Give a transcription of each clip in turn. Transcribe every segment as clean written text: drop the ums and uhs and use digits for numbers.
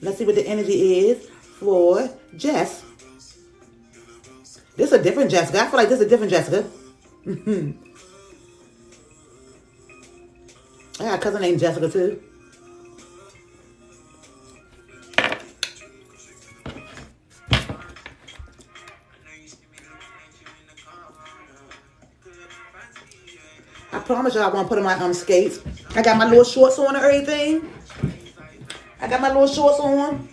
Let's see what the energy is for Jess. This is a different Jessica. I feel like this is a different Jessica. I got a cousin named Jessica too. I promise y'all I want to put on my skates. I got my little shorts on and everything. I got my little shorts on.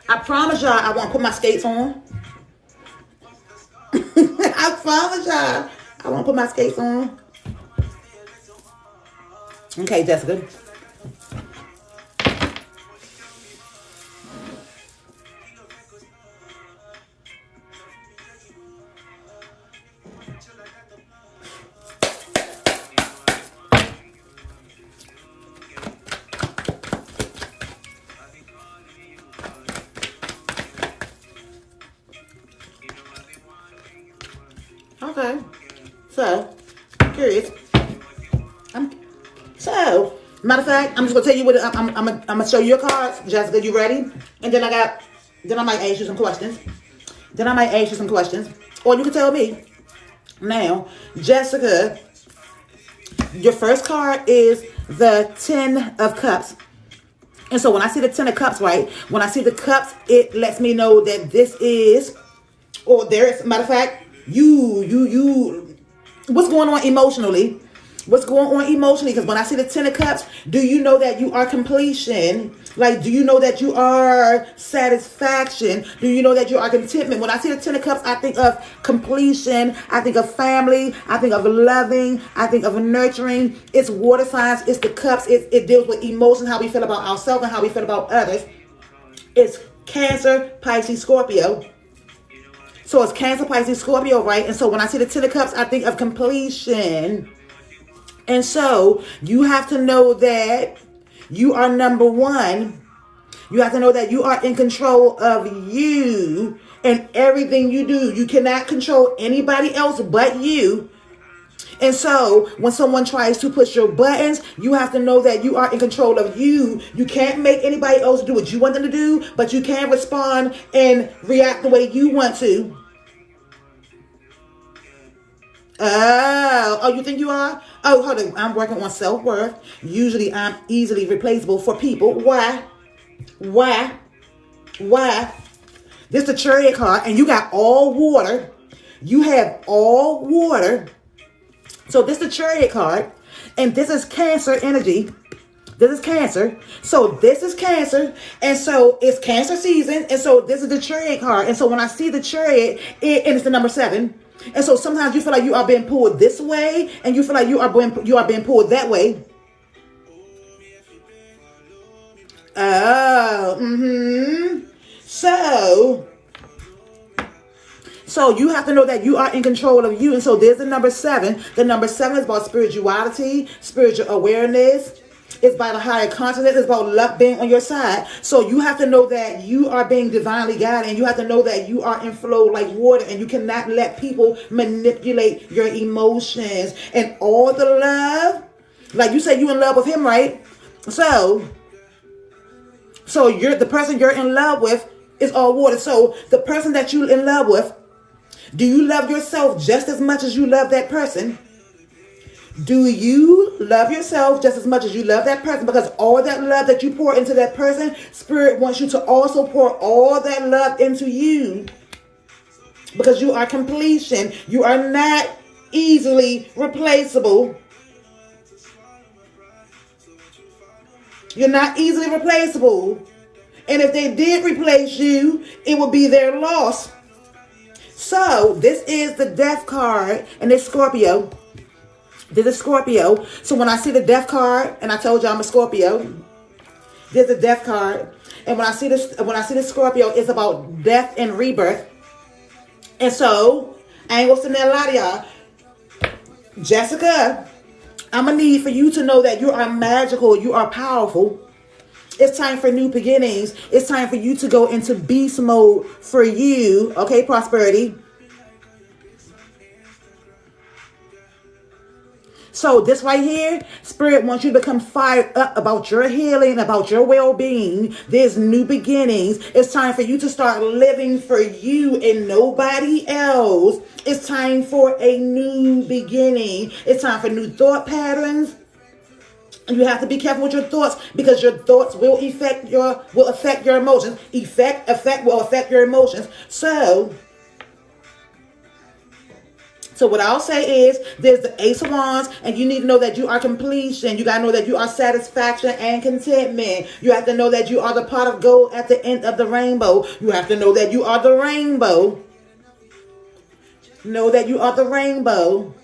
I promise y'all I want to put my skates on. I promise y'all I want to put my skates on. Okay, Jessica. Okay, so curious. Matter of fact, I'm just gonna tell you what I'm gonna show you your cards, Jessica. You ready? And then I might ask you some questions. Or you can tell me. Now, Jessica, your first card is the 10 of Cups. And so when I see the 10 of Cups, right? When I see the cups, it lets me know that this is, or there is, matter of fact, you, what's going on emotionally? What's going on emotionally? Because when I see the 10 of Cups, do you know that you are completion? Like, do you know that you are satisfaction? Do you know that you are contentment? When I see the 10 of Cups, I think of completion. I think of family. I think of loving. I think of nurturing. It's water signs. It's the cups. It deals with emotion, how we feel about ourselves and how we feel about others. It's Cancer, Pisces, Scorpio. So it's Cancer, Pisces, Scorpio, right? And so when I see the 10 of Cups, I think of completion. And so you have to know that you are number one. You have to know that you are in control of you and everything you do. You cannot control anybody else but you. And so when someone tries to push your buttons, you have to know that you are in control of you. You can't make anybody else do what you want them to do, but you can respond and react the way you want to. Oh, you think you are? Oh, hold on. I'm working on self-worth. Usually I'm easily replaceable for people. Why? This is the Chariot card, and you got all water. You have all water. So this is the Chariot card, and this is Cancer energy. This is Cancer. So this is Cancer, and so it's Cancer season, and so this is the Chariot card. And so when I see the Chariot, and it's the number 7. And so sometimes you feel like you are being pulled this way, and you feel like you are being pulled that way. So you have to know that you are in control of you. And so there's the number 7. The number 7 is about spirituality, spiritual awareness. It's about a higher consciousness. It's about luck being on your side. So you have to know that you are being divinely guided, and you have to know that you are in flow like water, and you cannot let people manipulate your emotions. And all the love, like you say, you in love with him, right? So you're the person you're in love with is all water. So the person that you're in love with, do you love yourself just as much as you love that person? Do you love yourself just as much as you love that person? Because all that love that you pour into that person, Spirit wants you to also pour all that love into you. Because you are completion. You are not easily replaceable. You're not easily replaceable. And if they did replace you, it would be their loss. So this is the Death card, and it's Scorpio. This is Scorpio. So when I see the Death card, and I told you I'm a Scorpio, there's a Death card. And when I see this Scorpio, it's about death and rebirth. And so I ain't gonna sit there and lie to y'all. Jessica, I'm gonna need for you to know that you are magical, you are powerful. It's time for new beginnings. It's time for you to go into beast mode for you. Okay, prosperity. So this right here, Spirit wants you to become fired up about your healing, about your well-being. There's new beginnings. It's time for you to start living for you and nobody else. It's time for a new beginning. It's time for new thought patterns. And you have to be careful with your thoughts, because your thoughts will affect your emotions. Effect will affect your emotions. So what I'll say is, there's the Ace of Wands, and you need to know that you are completion. You got to know that you are satisfaction and contentment. You have to know that you are the pot of gold at the end of the rainbow. You have to know that you are the rainbow. Know that you are the rainbow.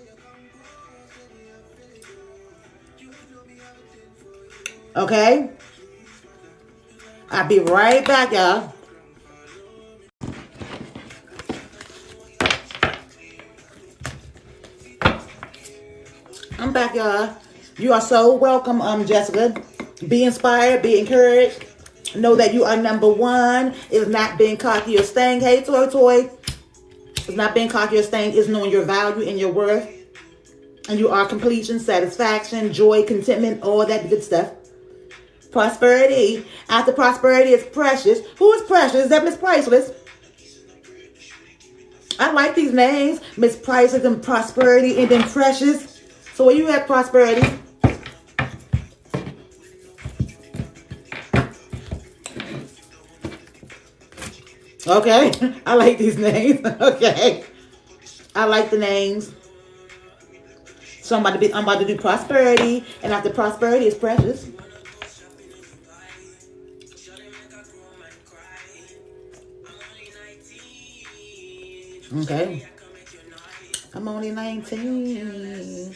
Okay? I'll be right back, y'all. I'm back, y'all. You are so welcome, Jessica. Be inspired, be encouraged. Know that you are number one. It's not being cocky or staying. Hey, Toy. It's not being cocky or staying. It's knowing your value and your worth. And you are completion, satisfaction, joy, contentment, all that good stuff. Prosperity. After prosperity is precious. Who is precious? Is that Miss Priceless? I like these names. Miss Priceless and prosperity and then precious. So where you at, prosperity? Okay. I like these names. Okay. I like the names. So I'm about to do prosperity. And after prosperity is precious. Okay. I'm only 19.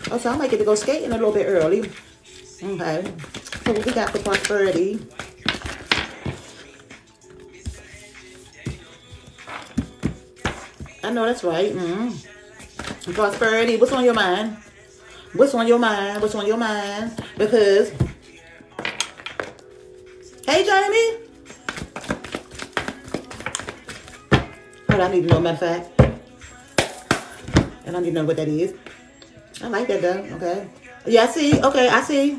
Oh, so I might get to go skating a little bit early. Okay. So what we got for prosperity? I know that's right. Prosperity. What's on your mind? What's on your mind? What's on your mind? Because, hey, Jamie. Hold on, I need to know, matter of fact. And I need to know what that is. I like that, though. Okay. Yeah, I see. Okay, I see.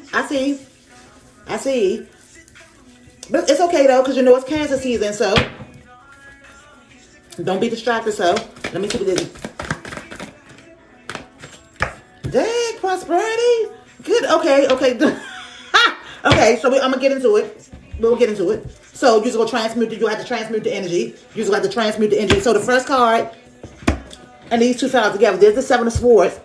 But it's okay, though, because you know it's Cancer season, so don't be distracted. So let me see what this is. Dang, prosperity. Good. Okay. Okay, so I'm going to get into it. We'll get into it. So you're just going to transmute. You have to transmute the energy. You just have to transmute the energy. So the first card and these two sides together, there's the Seven of Swords.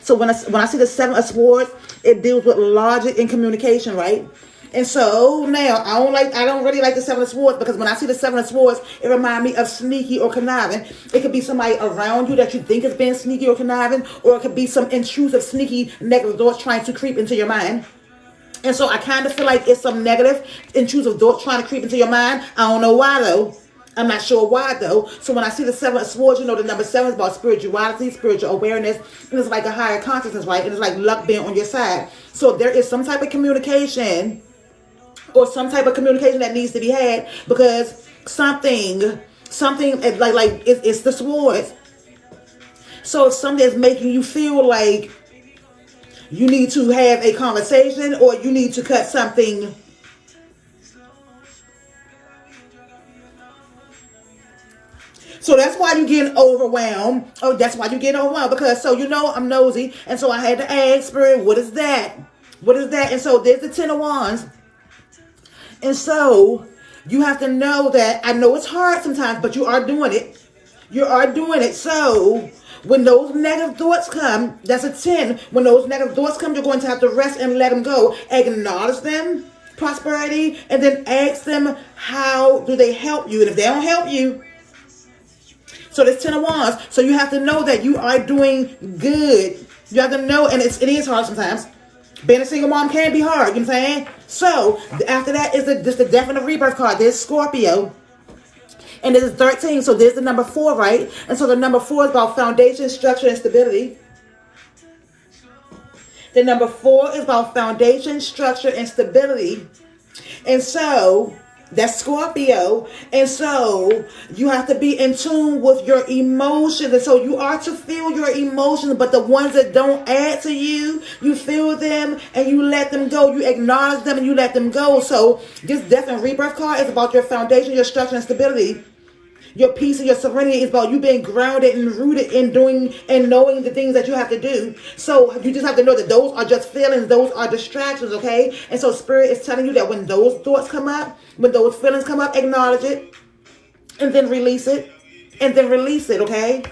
So when I see the Seven of Swords, it deals with logic and communication, right? And so now I don't really like the Seven of Swords, because when I see the Seven of Swords, it reminds me of sneaky or conniving. It could be somebody around you that you think is being sneaky or conniving, or it could be some intrusive, sneaky, negative thoughts trying to creep into your mind. And so I kind of feel like it's some negative, intrusive thoughts trying to creep into your mind. I don't know why, though. I'm not sure why, though. So when I see the Seven of Swords, you know the number 7 is about spirituality, spiritual awareness, and it's like a higher consciousness, right? And it's like luck being on your side. So there is some type of communication, or some type of communication that needs to be had, because something like it's the swords. So if something is making you feel like you need to have a conversation, or you need to cut something. So that's why you're getting overwhelmed. Oh, that's why you're getting overwhelmed. Because, so you know, I'm nosy. And so I had to ask, Spirit, what is that? What is that? And so there's the Ten of Wands. And so you have to know that, I know it's hard sometimes, but you are doing it. You are doing it. So when those negative thoughts come, that's a 10. When those negative thoughts come, you're going to have to rest and let them go. Acknowledge them, prosperity, and then ask them, how do they help you? And if they don't help you, so there's 10 of Wands. So you have to know that you are doing good. You have to know, and it is hard sometimes. Being a single mom can be hard, you know what I'm saying? So after that is just the Death and the Rebirth card. There's Scorpio. And this is 13, so there's the number 4, right? And so the number 4 is about foundation, structure, and stability. The number 4 is about foundation, structure, and stability. And so that's Scorpio. And so you have to be in tune with your emotions. And so you are to feel your emotions, but the ones that don't add to you, you feel them and you let them go. You acknowledge them and you let them go. So this Death and Rebirth card is about your foundation, your structure, and stability. Your peace and your serenity is about you being grounded and rooted in doing and knowing the things that you have to do. So you just have to know that those are just feelings. Those are distractions, okay? And so Spirit is telling you that when those thoughts come up, when those feelings come up, acknowledge it. And then release it. And then release it, okay?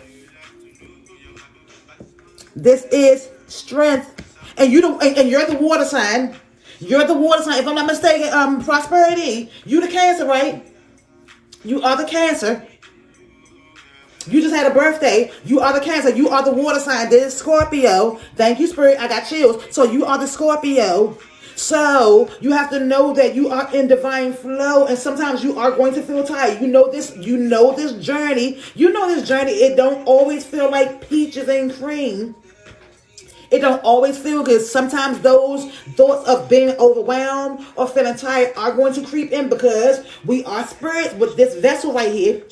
This is strength. And you're the water sign. You're the water sign. If I'm not mistaken, Prosperity, you the Cancer, right? You are the Cancer. You just had a birthday. You are the Cancer. You are the water sign. This is Scorpio. Thank you, Spirit. I got chills. So you are the Scorpio. So you have to know that you are in divine flow. And sometimes you are going to feel tired. You know this journey. You know this journey. It don't always feel like peaches and cream. It don't always feel good. Sometimes those thoughts of being overwhelmed or feeling tired are going to creep in because we are spirits with this vessel right here.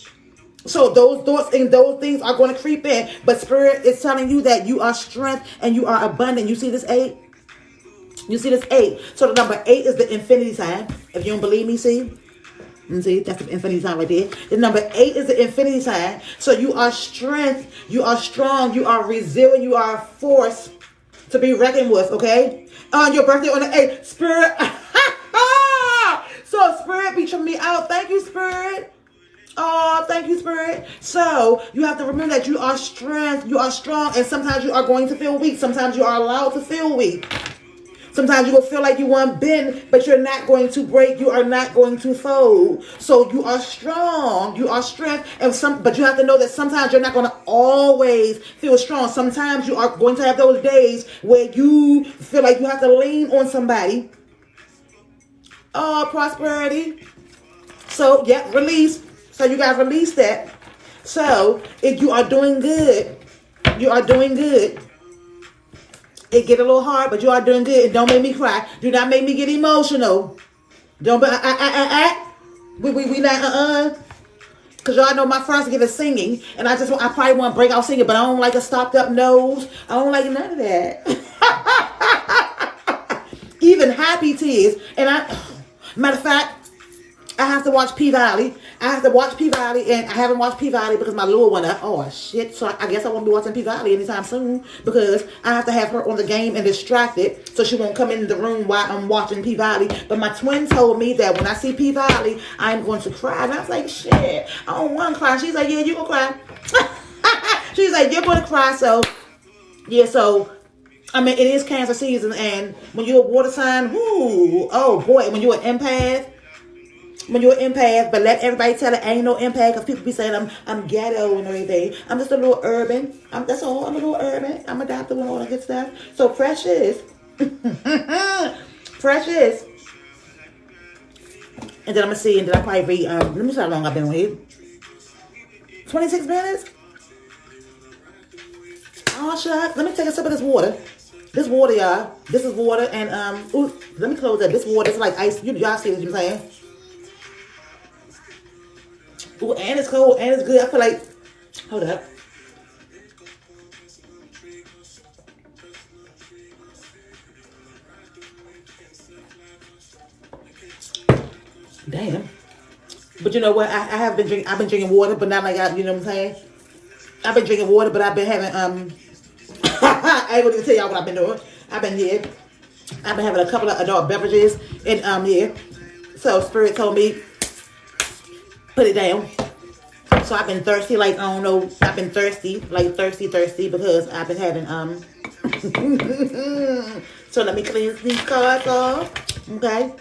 So those thoughts and those things are going to creep in. But Spirit is telling you that you are strength and you are abundant. You see this 8? You see this 8? So the number 8 is the infinity sign. If you don't believe me, see? See, that's the infinity sign right there. The number 8 is the infinity sign. So you are strength. You are strong. You are resilient. You are a force to be reckoned with, okay? On your birthday on the 8th, Spirit. So Spirit be tripping me out. Thank you, Spirit. Oh, thank you, Spirit. So you have to remember that you are strength. You are strong. And sometimes you are going to feel weak. Sometimes you are allowed to feel weak. Sometimes you will feel like you want to bend, but you're not going to break. You are not going to fold. So you are strong. You are strength. But you have to know that sometimes you're not going to always feel strong. Sometimes you are going to have those days where you feel like you have to lean on somebody. Oh, Prosperity. So, yeah, release. So you got to release that. So if you are doing good, you are doing good. It get a little hard, but you are doing good. And don't make me cry. Do not make me get emotional. Don't be, we not, because y'all know my first gift is singing. And I probably want to break out singing, but I don't like a stopped up nose. I don't like none of that. Even happy tears. And matter of fact, I have to watch P-Valley. And I haven't watched P-Valley because my little one up. Oh, shit. So I guess I won't be watching P-Valley anytime soon because I have to have her on the game and distracted so she won't come in the room while I'm watching P-Valley. But my twin told me that when I see P-Valley, I'm going to cry. And I was like, shit, I don't want to cry. She's like, yeah, you're going to cry. She's like, you're going to cry. So, yeah, so I mean, it is Cancer season. And when you're a water sign, oh, boy, when you're an empath, but let everybody tell it ain't no empath because people be saying I'm ghetto and everything. I'm just a little urban. That's all. I'm a little urban. I'm adaptable and all that good stuff. So Precious. Precious. And then I'm going to see, and then I'll probably read, let me see how long I've been on here. 26 minutes? Oh, shucks. Let me take a sip of this water. This water, y'all. This is water, and, let me close that. This water is like ice. Y'all see what I'm saying? Ooh, and it's cold, and it's good. I feel like, hold up. Damn. But you know what? I've been drinking water, but not like you know what I'm saying? I've been drinking water, but I've been having, I ain't gonna tell y'all what I've been doing. I've been having a couple of adult beverages, and, yeah. So Spirit told me, put it down. So I've been thirsty, like, I don't know, I've been thirsty, like thirsty because I've been having, so let me cleanse these cards off, okay?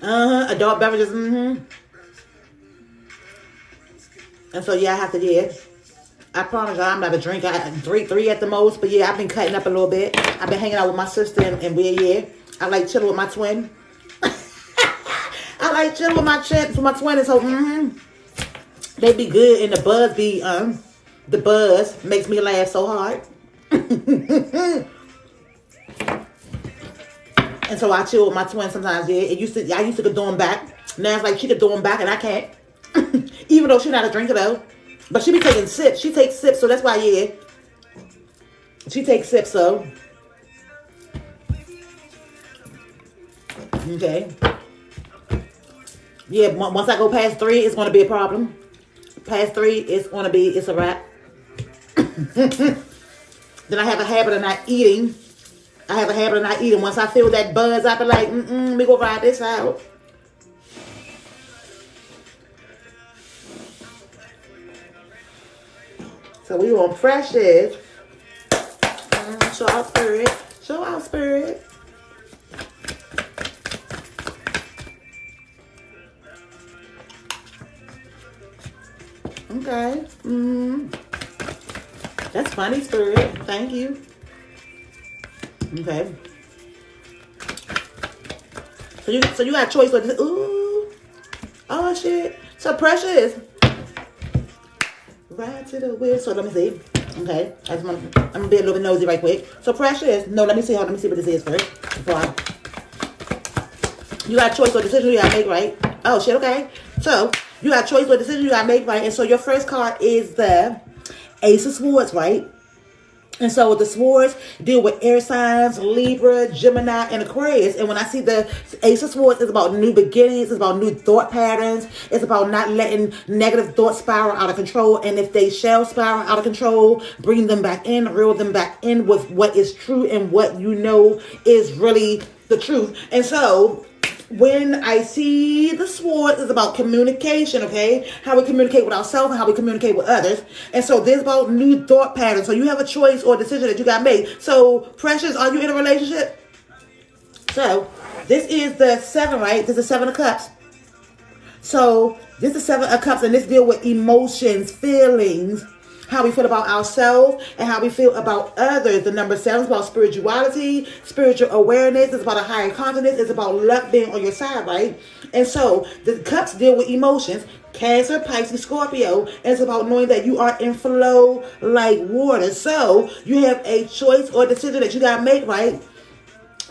Adult beverages, And so, yeah, I have to, yeah. I promise you, I'm not a drinker. I drink 3 at the most, but yeah, I've been cutting up a little bit. I've been hanging out with my sister, and we're, yeah, I like chilling with my twin. I like chilling with my chips, with my 20s. So, they be good, and the buzz makes me laugh so hard. And so I chill with my twin sometimes. Yeah, I used to go doing back. Now it's like she could do them back and I can't. Even though she's not a drinker though. But she be taking sips. She takes sips, so that's why, yeah. She takes sips, so. Okay. Yeah, once I go past 3, it's going to be a problem. Past 3, it's a wrap. Then I have a habit of not eating. Once I feel that buzz, I be like, we go ride this out. So we on Precious. Show out spirit. Show out spirit. Okay. That's funny, spirit. Thank you. Okay. So you got a choice. Ooh. Oh shit. So Precious. Ride to the wheel. So let me see. Okay. I'm gonna be a little bit nosy right quick. So Precious. No, let me see what this is first. You got a choice or decision you gotta make, right? Oh shit, okay. So you got a choice or decision you gotta make, right? And so your first card is the Ace of Swords, right? And so the swords deal with air signs, Libra, Gemini, and Aquarius. And when I see the Ace of Swords, it's about new beginnings. It's about new thought patterns. It's about not letting negative thoughts spiral out of control. And if they shall spiral out of control, bring them back in, reel them back in with what is true and what you know is really the truth. And so when I see the sword, it's about communication, okay? How we communicate with ourselves and how we communicate with others. And so this is about new thought patterns. So you have a choice or decision that you got made. So Precious, are you in a relationship? So this is the 7, right? This is the 7 of Cups. So this is 7 of Cups, and this deal with emotions, feelings, how we feel about ourselves and how we feel about others. The number 7 is about spirituality, spiritual awareness. It's about a higher consciousness. It's about luck being on your side, right? And so the cups deal with emotions. Cancer, Pisces, Scorpio. And it's about knowing that you are in flow like water. So you have a choice or decision that you got to make, right?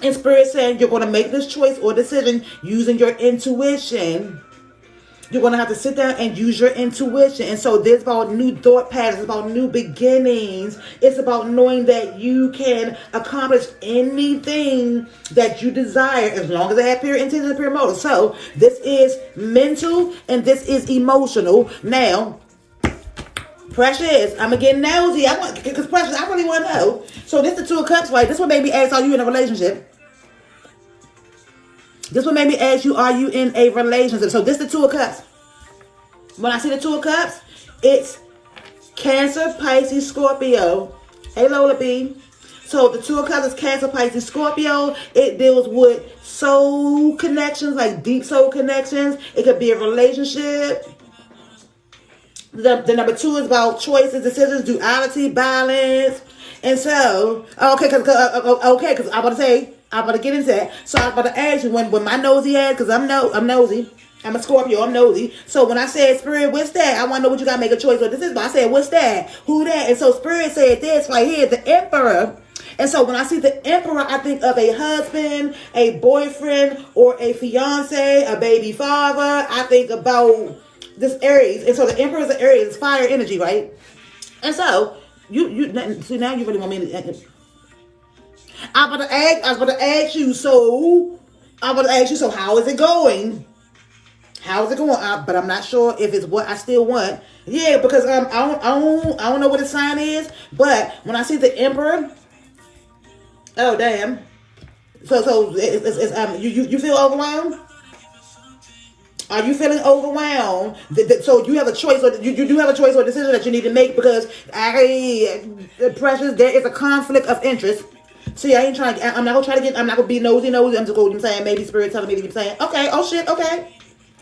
And Spirit saying you're going to make this choice or decision using your intuition. You're going to have to sit down and use your intuition. And so this is about new thought patterns. It's about new beginnings. It's about knowing that you can accomplish anything that you desire as long as they have pure intention and pure motive. So this is mental and this is emotional. Now, Precious, I'm going to get nosy. Because Precious, I really want to know. So this is the 2 of Cups, right? This one made me ask, are you in a relationship? This one made me ask you, are you in a relationship? So this is the 2 of Cups. When I see the 2 of Cups, it's Cancer, Pisces, Scorpio. Hey, Lola B. So the 2 of Cups is Cancer, Pisces, Scorpio. It deals with soul connections, like deep soul connections. It could be a relationship. The number 2 is about choices, decisions, duality, balance. And so, okay, because I'm about to get into that. So I'm about to ask you when my nosy ass, because I'm nosy. I'm a Scorpio, I'm nosy. So when I said, Spirit, what's that? I want to know what you got to make a choice with. This is, but I said, what's that? Who that? And so Spirit said this right here, the Emperor. And so when I see the Emperor, I think of a husband, a boyfriend, or a fiance, a baby father. I think about this Aries. And so the Emperor is an Aries, it's fire energy, right? And so you see, now you really want me to... I was about to ask you, so how is it going? How is it going? But I'm not sure if it's what I still want. Yeah, because I don't know what the sign is, but when I see the Emperor, oh damn. So it's you feel overwhelmed? Are you feeling overwhelmed? So you have a choice, or you do have a choice or decision that you need to make, because Precious, there is a conflict of interest. See, I'm not gonna be nosy. I'm just going to saying, maybe Spirit telling me to keep saying, okay, oh shit, okay.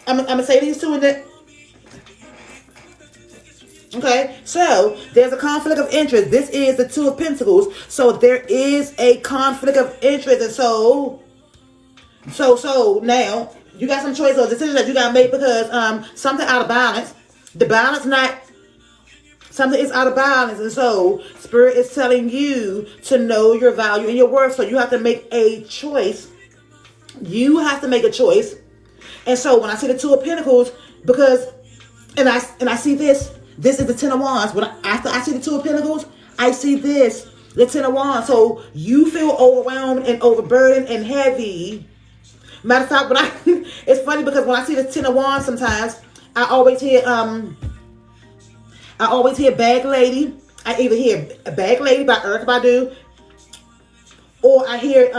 I'm gonna say these 2 and then. Okay, so there's a conflict of interest. This is the 2 of Pentacles. So there is a conflict of interest. And so now, You got some choice or decisions that you got to make because something out of balance. The balance not, something is out of balance. And so Spirit is telling you to know your value and your worth. So you have to make a choice. You have to make a choice. And so when I see the Two of Pentacles, because, and I see this is the Ten of Wands. After I see the Two of Pentacles, I see this, the Ten of Wands. So you feel overwhelmed and overburdened and heavy. Matter of fact, it's funny because when I see the Ten of Wands, sometimes I always hear Bag Lady. I either hear a Bag Lady by Erykah Badu, or I hear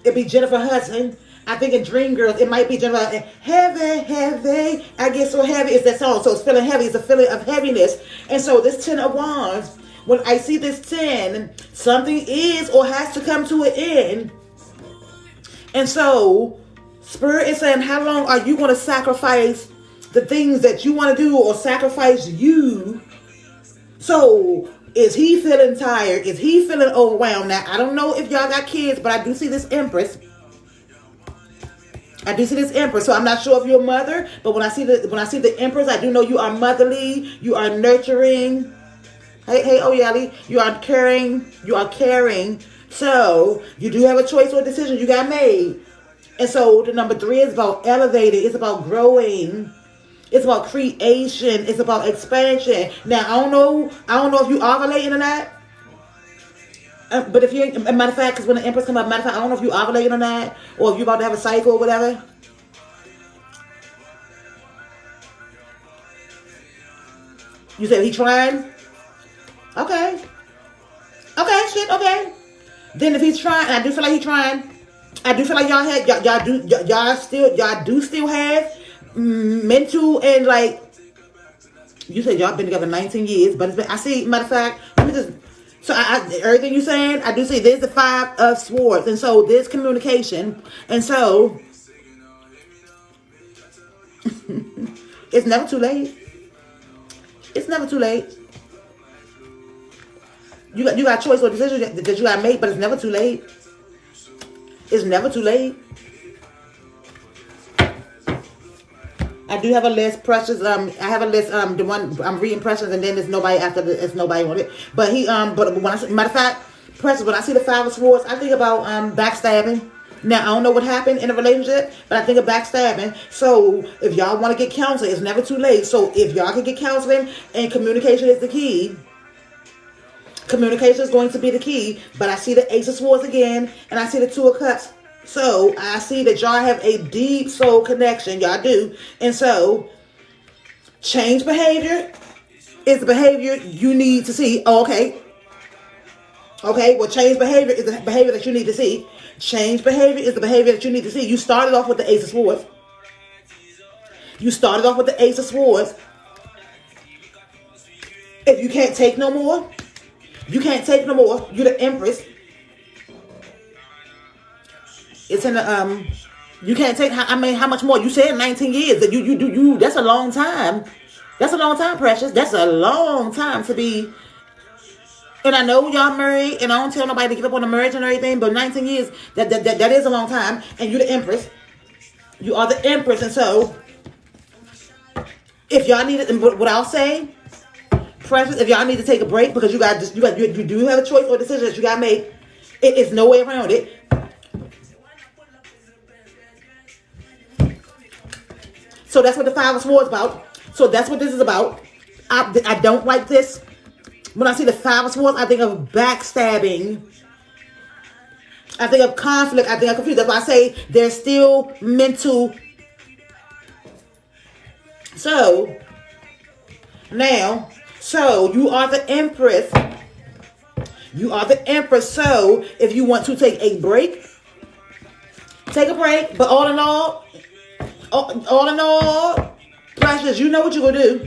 it be Jennifer Hudson. I think in Dreamgirls, it might be Jennifer. Heavy, heavy. I get so heavy. It's that song. So it's feeling heavy. It's a feeling of heaviness. And so this Ten of Wands, when I see this 10, something is or has to come to an end. And so Spirit is saying, how long are you going to sacrifice the things that you want to do or sacrifice you? So is he feeling tired? Is he feeling overwhelmed? Now, I don't know if y'all got kids, but I do see this Empress. So I'm not sure if you're a mother, but when I see the Empress, I do know you are motherly, you are nurturing. Hey, Oyali, you are caring. So you do have a choice or a decision you got made. And so the number 3 is about elevating, it's about growing, it's about creation, it's about expansion. Now I don't know if you ovulating or not. But if you, matter of fact, because when the Empress come up, matter of fact, I don't know if you ovulating or not, or if you about to have a cycle or whatever. You said he trying? Okay. Then if he's trying, and I do feel like he's trying, I do feel like y'all do still have mental and like, you said y'all been together 19 years, but it's been, I see, matter of fact, let me just, so everything you're saying, I do see there's the 5 of Swords. And so there's communication. And so it's never too late. It's never too late. You got choice or decision that you got to make, but it's never too late. It's never too late. I do have a list, Precious. I have a list. The one I'm reading Precious, and then there's nobody after. It's nobody on it. But but when matter of fact, Precious. When I see the 5 of Swords, I think about backstabbing. Now I don't know what happened in a relationship, but I think of backstabbing. So if y'all want to get counseling, it's never too late. So if y'all can get counseling, and communication is the key. Communication is going to be the key. But I see the Ace of Swords again, and I see the 2 of Cups. So I see that y'all have a deep soul connection. Y'all do. And so change behavior is the behavior you need to see. Oh, okay. Well, change behavior is the behavior that you need to see. Change behavior is the behavior that you need to see. You started off with the Ace of Swords. If you can't take no more, you're the Empress. It's in the you can't take how much more? You said 19 years. That you that's a long time. That's a long time, Precious. That's a long time to be. And I know y'all married, and I don't tell nobody to give up on the marriage and everything, but 19 years, that is a long time. And you're the Empress. You are the Empress. And so if y'all need it, what I'll say, Precious, if y'all need to take a break because you do have a choice or decision that you gotta make. It is no way around it. So that's what the 5 of Swords about. So that's what this is about. I don't like this. When I see the 5 of Swords, I think of backstabbing. I think of conflict. I think of confusion. That's why I say there's still mental. So now, you are the Empress. So if you want to take a break, take a break. But all in all, Precious, you know what you're going to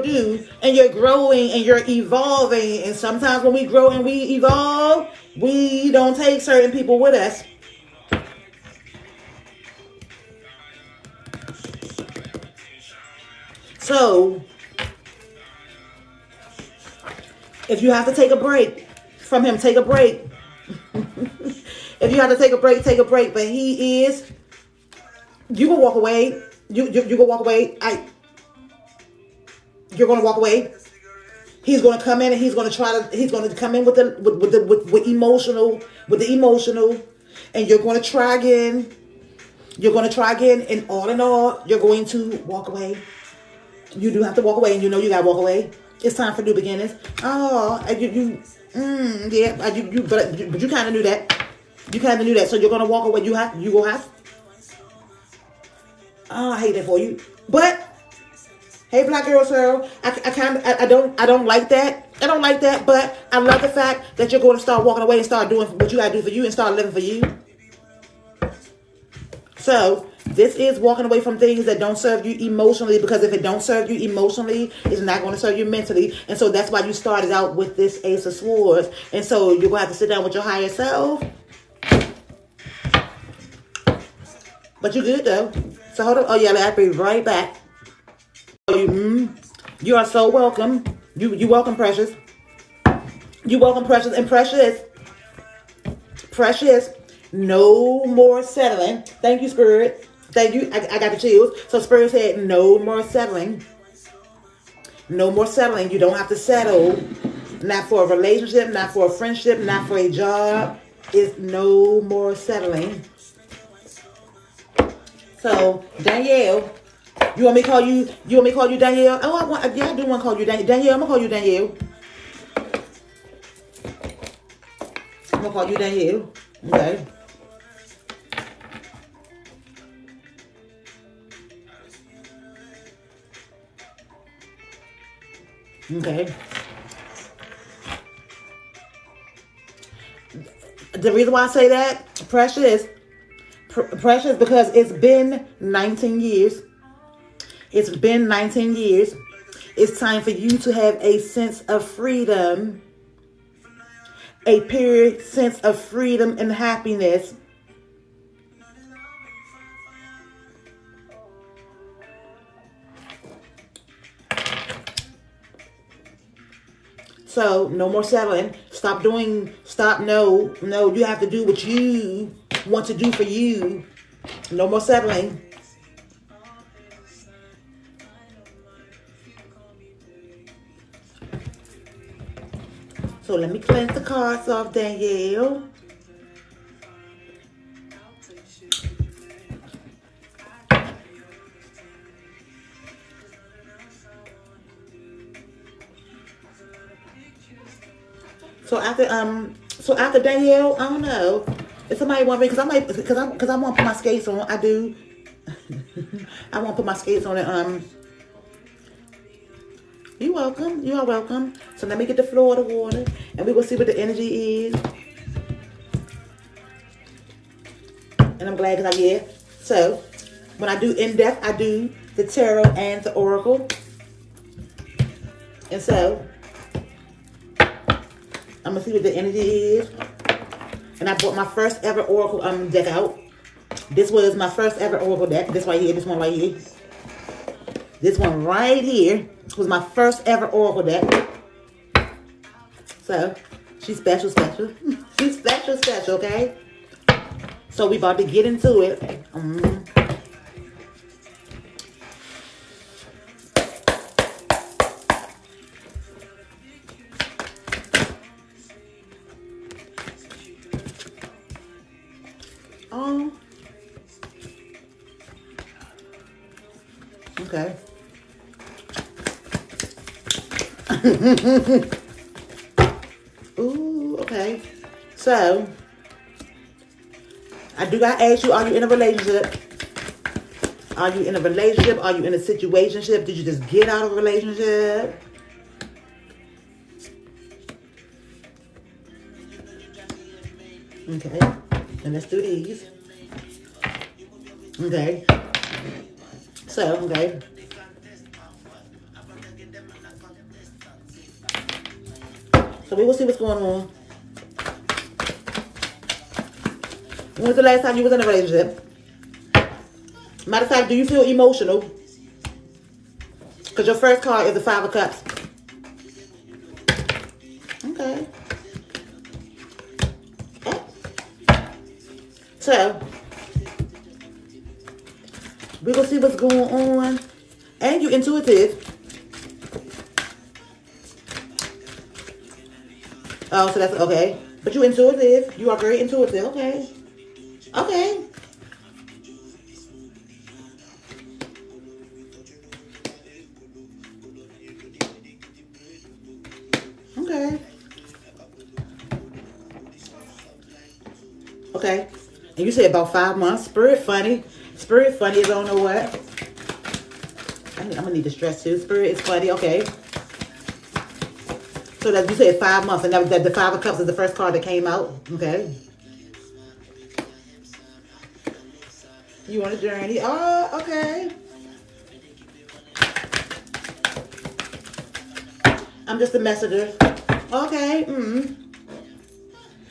do. And you're growing and you're evolving. And sometimes when we grow and we evolve, we don't take certain people with us. So if you have to take a break from him, take a break. If you have to take a break, take a break. But he is You gonna walk away. You gonna walk away. You're gonna walk away. He's gonna come in and he's gonna come in with the emotional, and you're gonna try again. You're gonna try again, and all in all, you're going to walk away. You do have to walk away, and you know you gotta walk away. It's time for new beginnings. Oh, but you kind of knew that. You kind of knew that, so you're gonna walk away. You gonna have. Oh, I hate that for you, but hey, Black Girl Girl, I don't like that. I don't like that, but I love the fact that you're going to start walking away and start doing what you gotta do for you and start living for you. So this is walking away from things that don't serve you emotionally, because if it don't serve you emotionally, it's not going to serve you mentally. And so that's why you started out with this Ace of Swords. And so you're going to have to sit down with your higher self. But you're good though. So hold on. Oh yeah, I'll be right back. You are so welcome. You welcome, Precious. You welcome, Precious. And Precious, no more settling. Thank you, Spirit. Thank you. I got the chills. So Spirit said, no more settling. No more settling. You don't have to settle. Not for a relationship, not for a friendship, not for a job. It's no more settling. So Danielle, you want me to call you? You want me to call you Danielle? Oh, I do want to call you Danielle. Danielle, I'm gonna call you Danielle. I'm gonna call you Danielle. Okay. Okay. The reason why I say that, Precious, because it's been 19 years. It's been 19 years. It's time for you to have a sense of freedom. A period sense of freedom and happiness. So, no more settling. No, you have to do what you want to do for you. No more settling. So let me cleanse the cards off, Danielle. So after Danielle, I don't know. If somebody want me, because I want to put my skates on. I do. I want to put my skates on it. You're welcome. You are welcome. So let me get the floor of the water, and we will see what the energy is. And I'm glad because So when I do in depth, I do the tarot and the oracle. And so I'm gonna see what the energy is. And I bought my first ever oracle deck out. This was my first ever oracle deck. This right here. This one right here. This one right here was my first ever oracle deck. So she's special. She's special, okay? So we about to get into it. Okay. Ooh, okay. So, I do gotta ask you, are you in a relationship? Are you in a relationship? Are you in a situationship? Did you just get out of a relationship? Okay. And let's do these. Okay. So, okay. So we will see what's going on. When was the last time you was in a relationship? Matter of fact, do you feel emotional? Because your first card is the Five of Cups. Okay. So, We're going to see what's going on. And you're intuitive. Oh, so that's okay. But you're intuitive. You are very intuitive. Okay. Okay. Okay. Okay. And you say about 5 months. Spirit funny. Spirit funny is I don't know what. I'm going to need to stress too. Spirit is funny. Okay. So that you said 5 months. And that the 5 of Cups is the first card that came out. Okay. You on a journey. Oh, okay. I'm just a messenger. Okay.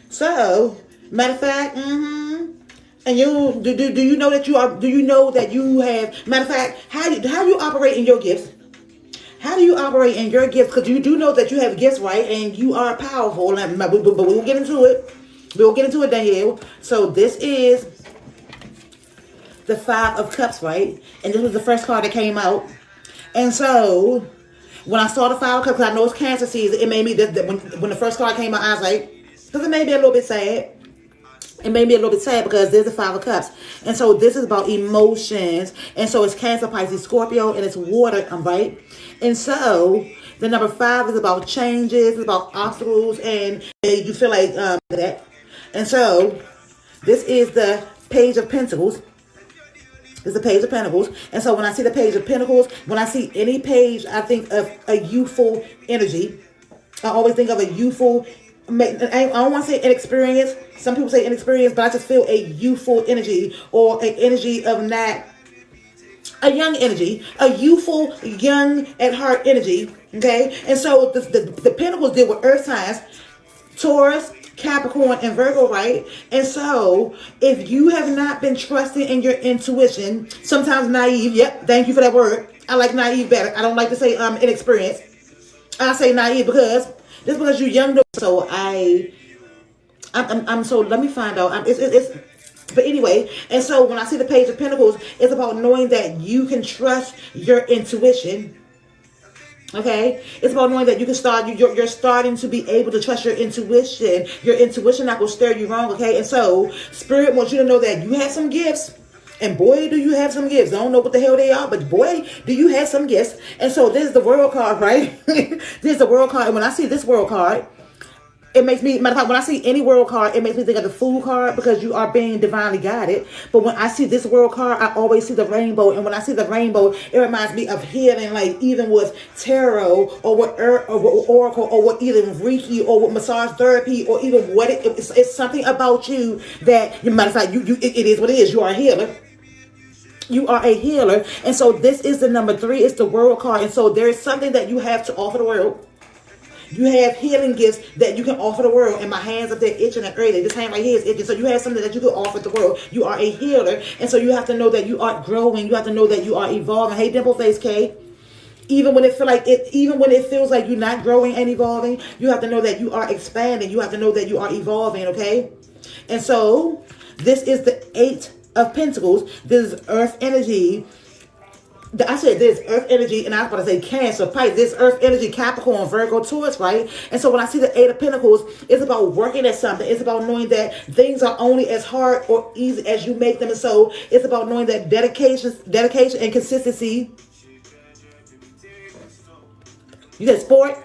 So, matter of fact, and you do you know that you are? Do you know that you have? Matter of fact, how you operate in your gifts? How do you operate in your gifts? Because you do know that you have gifts, right? And you are powerful. But we'll get into it. We'll get into it, Danielle. So this is the 5 of Cups, right? And this was the first card that came out. And so when I saw the 5 of Cups, I know it's Cancer season. It made me when the first card came out, I was like, because it made me a little bit sad. It made me a little bit sad because there's the 5 of Cups. And so this is about emotions. And so it's Cancer, Pisces, Scorpio, and it's water, right? And so the number 5 is about changes, it's about obstacles, and you feel like that. And so this is the Page of Pentacles. It's the Page of Pentacles. And so when I see the Page of Pentacles, when I see any page, I think of a youthful energy. I always think of a youthful, I don't want to say inexperienced. Some people say inexperienced, but I just feel a youthful energy or an energy of not, a young energy, a youthful, young at heart energy. Okay. And so the Pentacles deal with earth signs, Taurus, Capricorn, and Virgo, right? And so if you have not been trusting in your intuition, sometimes naive, yep, thank you for that word. I like naive better. I don't like to say inexperienced. I say naive because just because you're young. So I'm so let me find out. But anyway, and so when I see the Page of Pentacles, it's about knowing that you can trust your intuition. Okay, it's about knowing that you can start. You're starting to be able to trust your intuition. Your intuition not gonna steer you wrong. Okay, and so Spirit wants you to know that you have some gifts, and boy, do you have some gifts. I don't know what the hell they are, but boy, do you have some gifts. And so this is the World card, right? This is the World card, and when I see this World card, it makes me, matter of fact, when I see any World card, it makes me think of the Fool card because you are being divinely guided. But when I see this World card, I always see the rainbow. And when I see the rainbow, it reminds me of healing, like even with tarot or with oracle or with even Reiki or with massage therapy or even what it's something about you that, matter of fact, it is what it is. You are a healer. You are a healer. And so this is the number 3. It's the World card. And so there is something that you have to offer the world. You have healing gifts that you can offer the world. And my hands up there itching and early. This hand right here is itching. So you have something that you can offer the world. You are a healer. And so you have to know that you are growing. You have to know that you are evolving. Hey, Dimple Face K. Even when it feels like you're not growing and evolving, you have to know that you are expanding. You have to know that you are evolving, okay? And so this is the 8 of Pentacles. This is earth energy. I said this earth energy, and I was about to say Cancer, Pisces, this earth energy, Capricorn, Virgo, Taurus, right? And so when I see the 8 of Pentacles, it's about working at something. It's about knowing that things are only as hard or easy as you make them. And so it's about knowing that dedication and consistency. You said sport?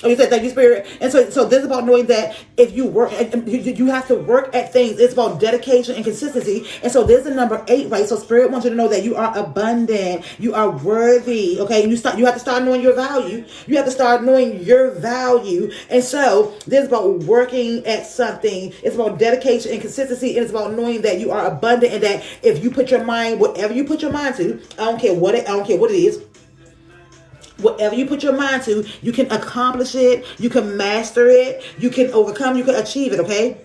Oh, you said thank you, Spirit. And so this is about knowing that if you work, you have to work at things. It's about dedication and consistency. And so there's the number 8, right? So Spirit wants you to know that you are abundant. You are worthy. Okay. You have to start knowing your value. You have to start knowing your value. And so this is about working at something. It's about dedication and consistency. And it's about knowing that you are abundant and that if you put your mind, whatever you put your mind to, I don't care what it is. Whatever you put your mind to, you can accomplish it. You can master it. You can overcome. You can achieve it, okay?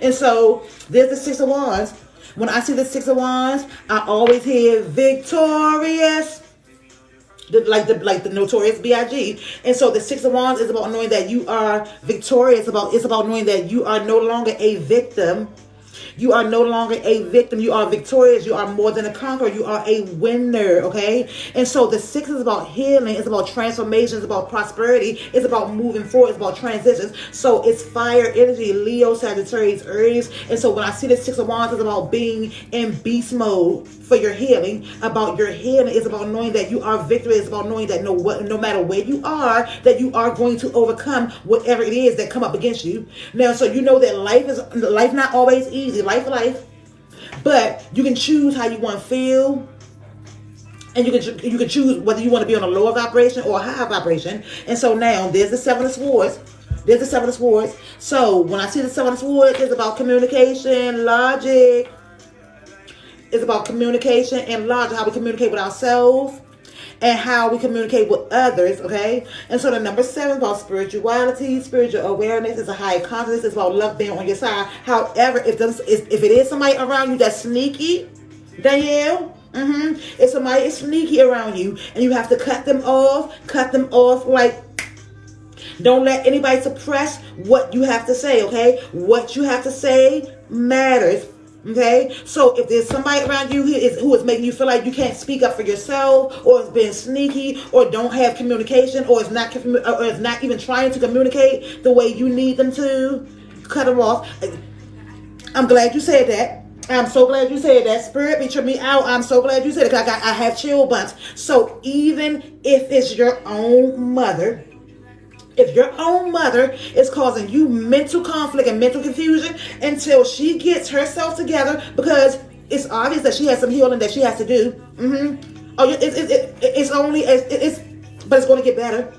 And so there's the 6 of Wands. When I see the 6 of Wands, I always hear victorious. Like the notorious B.I.G. And so the 6 of Wands is about knowing that you are victorious. It's about knowing that you are no longer a victim. You are no longer a victim. You are victorious. You are more than a conqueror. You are a winner, okay? And so the 6 is about healing. It's about transformation. It's about prosperity. It's about moving forward. It's about transitions. So it's fire energy, Leo, Sagittarius, Aries. And so when I see the 6 of Wands, it's about being in beast mode for your healing. About your healing. It's about knowing that you are victorious. It's about knowing that no matter where you are, that you are going to overcome whatever it is that come up against you. Now, so you know that life not always easy. Life. But you can choose how you want to feel. And you can choose whether you want to be on a lower vibration or a higher vibration. And so now there's the 7 of Swords. There's the 7 of Swords. So when I see the 7 of Swords, it's about communication, logic. It's about communication and logic, how we communicate with ourselves and how we communicate with others, okay? And so the number 7 is about spirituality, spiritual awareness. It's a higher consciousness. It's about love being on your side. However, if it is somebody around you that's sneaky, Danielle, if somebody is sneaky around you and you have to cut them off, like, don't let anybody suppress what you have to say, okay? What you have to say matters. Okay, so if there's somebody around you who is making you feel like you can't speak up for yourself, or is being sneaky, or don't have communication, or is not even trying to communicate the way you need them to, cut them off. I'm glad you said that. I'm so glad you said that. Spirit, be tripping me out. I'm so glad you said it. I have chill bumps. So even if it's your own mother. If your own mother is causing you mental conflict and mental confusion until she gets herself together, because it's obvious that she has some healing that she has to do. Oh, but it's going to get better.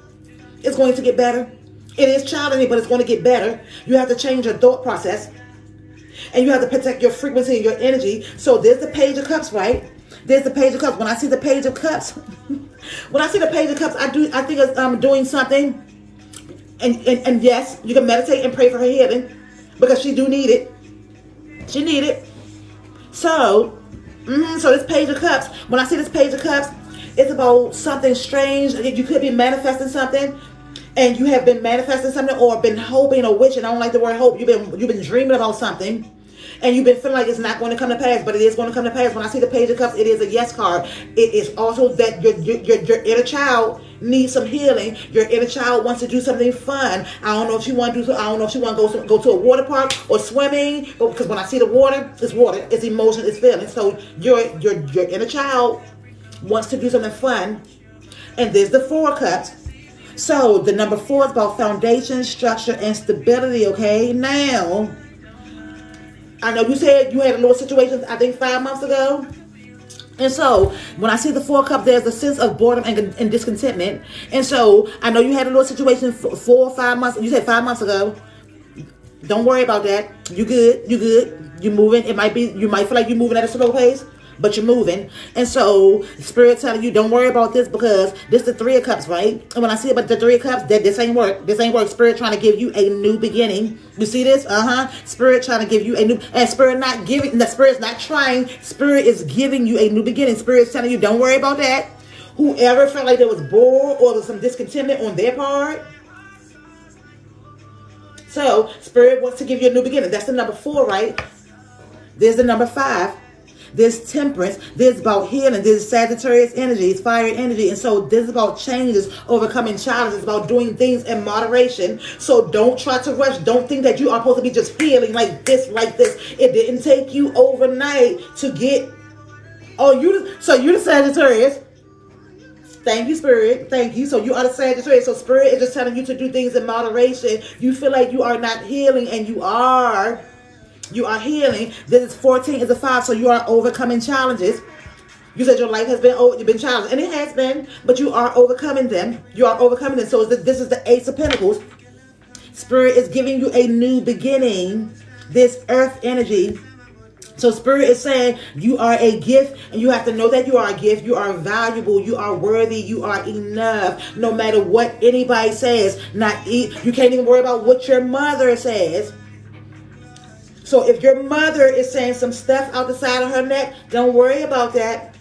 It's going to get better. It is challenging, but it's going to get better. You have to change your thought process, and you have to protect your frequency and your energy. So there's the Page of Cups, right? There's the Page of Cups. When I see the Page of Cups, I think it's doing something. And yes, you can meditate and pray for her healing, because she do need it. She need it. So this Page of Cups, when I see this Page of Cups, it's about something strange. You could be manifesting something, and you have been manifesting something, or been hoping or wishing. I don't like the word hope. You've been dreaming about something, and you've been feeling like it's not going to come to pass, but it is going to come to pass. When I see the Page of Cups, it is a yes card. It is also that your inner child needs some healing. Your inner child wants to do something fun. I don't know if she want to go to a water park or swimming, because when I see the water, it's emotion, it's feeling. So your inner child wants to do something fun. And there's the 4 of Cups. So the number 4 is about foundation, structure, and stability. Okay, now I know you said you had a little situation, I think 5 months ago. And so when I see the 4 of Cups, there's a sense of boredom and discontentment. And so I know you had a little situation 4 or 5 months. You said 5 months ago. Don't worry about that. You good. You moving. You might feel like you're moving at a slow pace, but you're moving. And so Spirit telling you, don't worry about this, because this is the 3 of Cups, right? And when I see about the 3 of Cups, that this ain't work. Spirit trying to give you a new beginning. You see this? Spirit trying to give you a new, and Spirit not giving, the Spirit's not trying. Spirit is giving you a new beginning. Spirit's telling you, don't worry about that. Whoever felt like there was bored or there was some discontentment on their part. So Spirit wants to give you a new beginning. That's the number 4, right? There's the number 5. There's Temperance. There's about healing. There's Sagittarius energy. It's fire energy. And so this is about changes, overcoming challenges, about doing things in moderation. So don't try to rush. Don't think that you are supposed to be just healing like this. It didn't take you overnight to get... So you're the Sagittarius. Thank you, Spirit. Thank you. So you are the Sagittarius. So Spirit is just telling you to do things in moderation. You feel like you are not healing, and you are... You are healing. This is 14 is a 5, so you are overcoming challenges. You said your life has been challenged, and it has been, but you are overcoming them. So this is the Ace of Pentacles. Spirit is giving you a new beginning. This earth energy. So Spirit is saying you are a gift, and you have to know that you are a gift. You are valuable. You are worthy. You are enough. No matter what anybody says. You can't even worry about what your mother says. So if your mother is saying some stuff out the side of her neck, don't worry about that.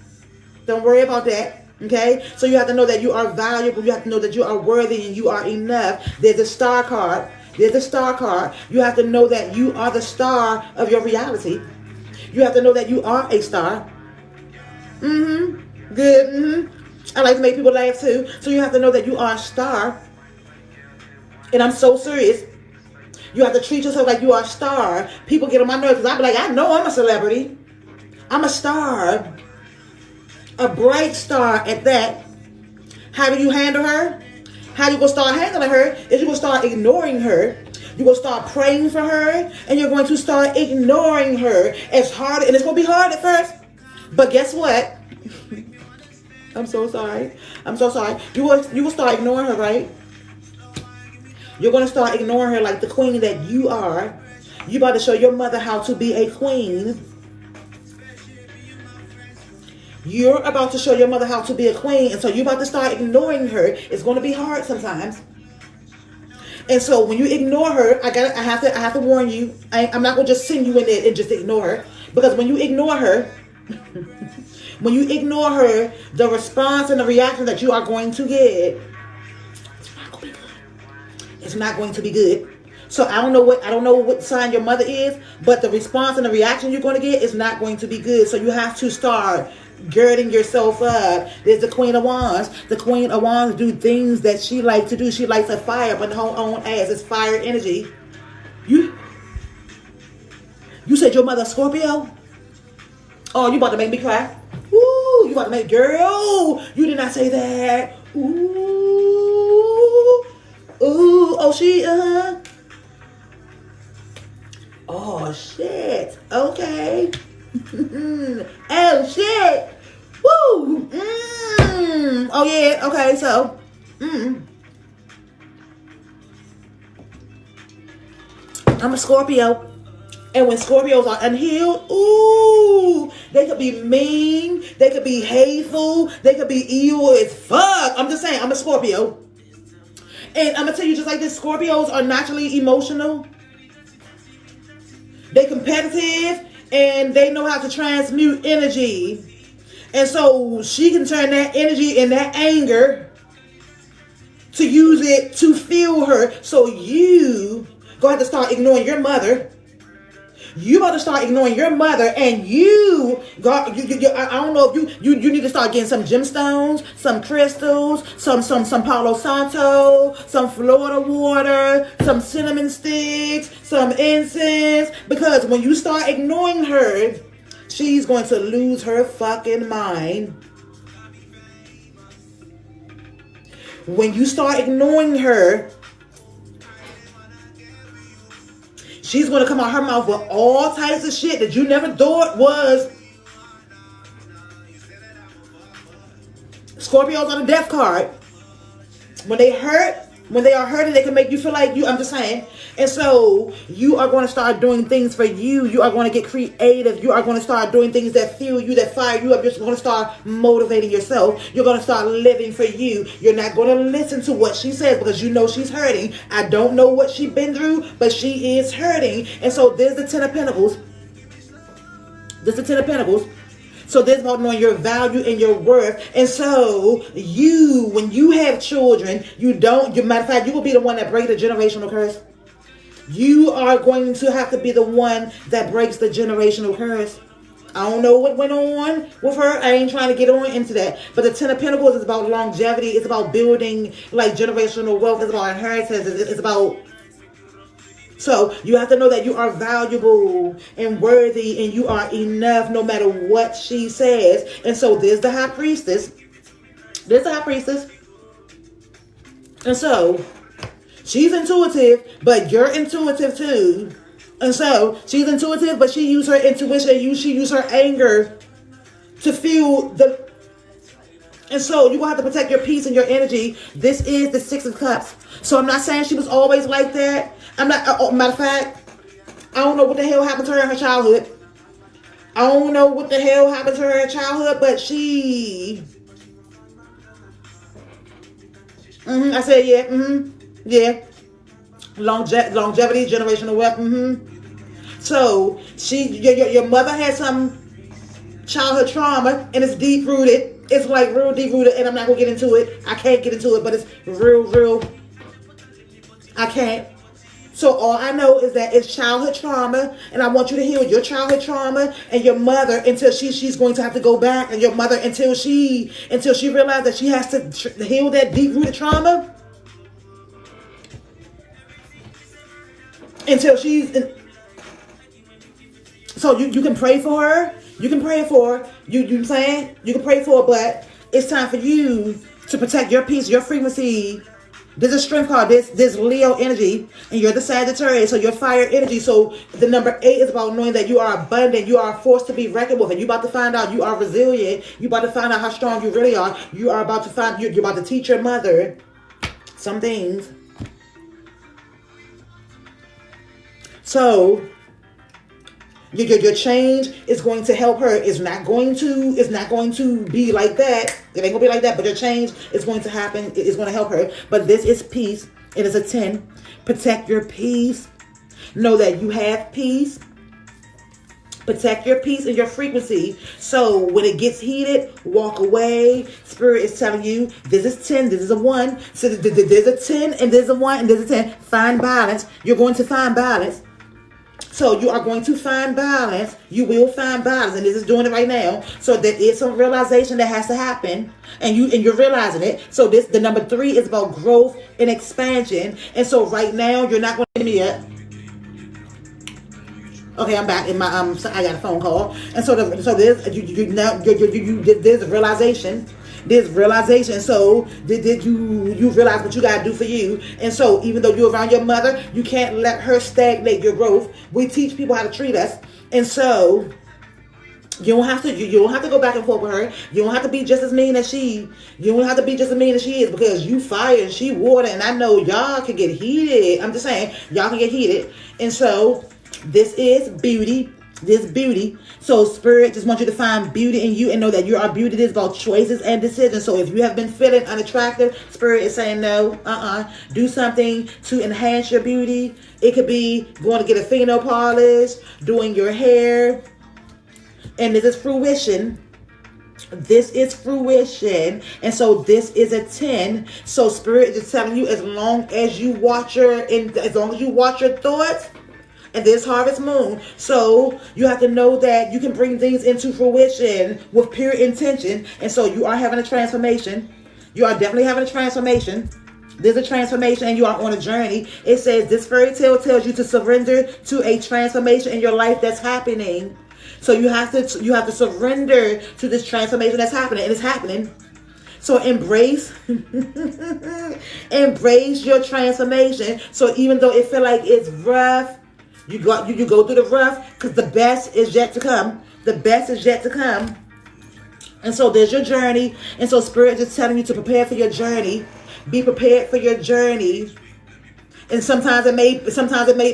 Okay? So you have to know that you are valuable. You have to know that you are worthy and you are enough. There's a Star card. There's the star card. You have to know that you are the star of your reality. You have to know that you are a star. Good. I like to make people laugh too. So you have to know that you are a star. And I'm so serious. You have to treat yourself like you are a star. People get on my nerves because I be like, I know I'm a celebrity. I'm a star. A bright star at that. How do you handle her? How you going to start handling her is you're going to start ignoring her. You're going to start praying for her. And you're going to start ignoring her. It's hard. And it's going to be hard at first. But guess what? I'm so sorry. I'm so sorry. You will start ignoring her, right? You're going to start ignoring her like the queen that you are. You about to show your mother how to be a queen. You're about to show your mother how to be a queen. And so you're about to start ignoring her. It's going to be hard sometimes. And so when you ignore her, I have to warn you. I'm not going to just send you in there and just ignore her. Because when you ignore her, the response and the reaction that you are going to get, it's not going to be good. So I don't know what sign your mother is, but the response and the reaction you're going to get is not going to be good. So you have to start girding yourself up. There's the Queen of Wands. The Queen of Wands do things that she likes to do. She likes to fire up on her own ass. It's fire energy. You said your mother a Scorpio? Oh, you about to make me cry? Ooh, you about to make, girl, you did not say that. Ooh, oh, she, oh, shit. Okay. Oh, shit. Woo. Oh, yeah. Okay, so, I'm a Scorpio. And when Scorpios are unhealed, ooh, they could be mean, they could be hateful, they could be evil as fuck. I'm just saying, I'm a Scorpio. And I'm going to tell you just like this, Scorpios are naturally emotional. They're competitive and they know how to transmute energy. And so she can turn that energy and that anger to use it to fuel her. So you go have to start ignoring your mother. You about to start ignoring your mother, and I don't know if you need to start getting some gemstones, some crystals, some Palo Santo, some Florida water, some cinnamon sticks, some incense, because when you start ignoring her, she's going to lose her fucking mind. When you start ignoring her, she's going to come out her mouth with all types of shit that you never thought was. Scorpios on the death card. When they are hurting, they can make you feel like you, I'm just saying. And so you are going to start doing things for you. You are going to get creative. You are going to start doing things that fuel you, that fire you up. You're going to start motivating yourself. You're going to start living for you. You're not going to listen to what she says because you know she's hurting. I don't know what she's been through, but she is hurting. And so there's the Ten of Pentacles. There's the Ten of Pentacles. So this is about knowing your value and your worth. And so when you have children, matter of fact, you will be the one that breaks the generational curse. You are going to have to be the one that breaks the generational curse. I don't know what went on with her. I ain't trying to get on into that. But the Ten of Pentacles is about longevity. It's about building like generational wealth. It's about inheritance. It's about... So you have to know that you are valuable and worthy and you are enough no matter what she says. And so there's the High Priestess. There's the High Priestess. And so she's intuitive, but you're intuitive too. And so she's intuitive, but she used her intuition. She used her anger to fuel the... And so you're going to have to protect your peace and your energy. This is the Six of Cups. So I'm not saying she was always like that. I'm not, matter of fact, I don't know what the hell happened to her in her childhood. I don't know what the hell happened to her in childhood, but she... I said, yeah. Longevity, generational wealth, So, your mother had some childhood trauma, and it's deep-rooted. It's like real deep-rooted, and I'm not going to get into it. I can't get into it, but it's real. I can't. So all I know is that it's childhood trauma, and I want you to heal your childhood trauma and your mother until she's going to have to go back, and your mother until she realizes that she has to heal that deep-rooted trauma. Until she's so you can pray for her. You can pray for her. You know what I'm saying? You can pray for her, but it's time for you to protect your peace, your frequency. There's a strength card. This Leo energy, and you're the Sagittarius, so you're fire energy. So the number 8 is about knowing that you are abundant, you are a force to be reckoned with, and you're about to find out you are resilient. You're about to find out how strong you really are. You are about to find you're about to teach your mother some things. So your change is going to help her. It's not going to be like that. It ain't gonna be like that, but your change is going to happen. It's going to help her. But this is peace. It is a 10. Protect your peace. Know that you have peace. Protect your peace and your frequency. So when it gets heated, walk away. Spirit is telling you, this is 10, this is a 1. So there's a 10 and there's a 1 and there's a 10. Find balance. You're going to find balance. So you are going to find balance. You will find balance, and this is doing it right now. So there is some realization that has to happen, and you're realizing it. So the number 3 is about growth and expansion. And so right now you're not going to get me yet. Okay, I'm back in my I got a phone call, and so there's realization. There's realization. So did you realize what you gotta do for you? And so even though you're around your mother, you can't let her stagnate your growth. We teach people how to treat us, and so you don't have to go back and forth with her. You don't have to be just as mean as she. You don't have to be just as mean as she is, because you fire and she water, and I know y'all can get heated. I'm just saying, y'all can get heated, and so this is beauty. This beauty. So Spirit just wants you to find beauty in you and know that you are beauty. This is about choices and decisions. So if you have been feeling unattractive, Spirit is saying no. Do something to enhance your beauty. It could be going to get a fingernail polish, doing your hair. And this is fruition. This is fruition. And so this is a 10. So Spirit is just telling you, as long as you watch your thoughts, and this harvest moon. So you have to know that you can bring things into fruition with pure intention. And so you are having a transformation. You are definitely having a transformation. There's a transformation, and you are on a journey. It says this fairy tale tells you to surrender to a transformation in your life that's happening. So you have to surrender to this transformation that's happening, and it's happening. So embrace your transformation. So even though it feel like it's rough, you go through the rough, because the best is yet to come. The best is yet to come. And so there's your journey. And so Spirit is telling you to prepare for your journey. Be prepared for your journey. And sometimes it may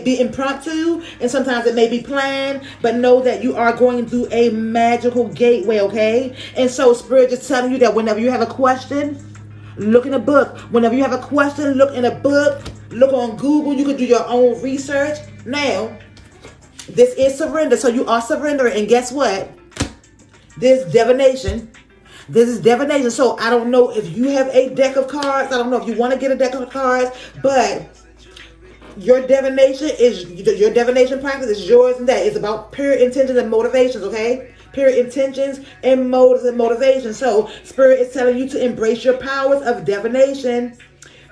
be impromptu, and sometimes it may be planned, but know that you are going through a magical gateway, okay? And so Spirit is telling you that whenever you have a question, look in a book. Whenever you have a question, look in a book. Look on Google. You can do your own research. Now, this is surrender. So you are surrendering. And guess what? This is divination. This is divination. So I don't know if you have a deck of cards. I don't know if you want to get a deck of cards. But your divination practice is yours, and that is about pure intentions and motivations, okay? Pure intentions and motives and motivations. So Spirit is telling you to embrace your powers of divination,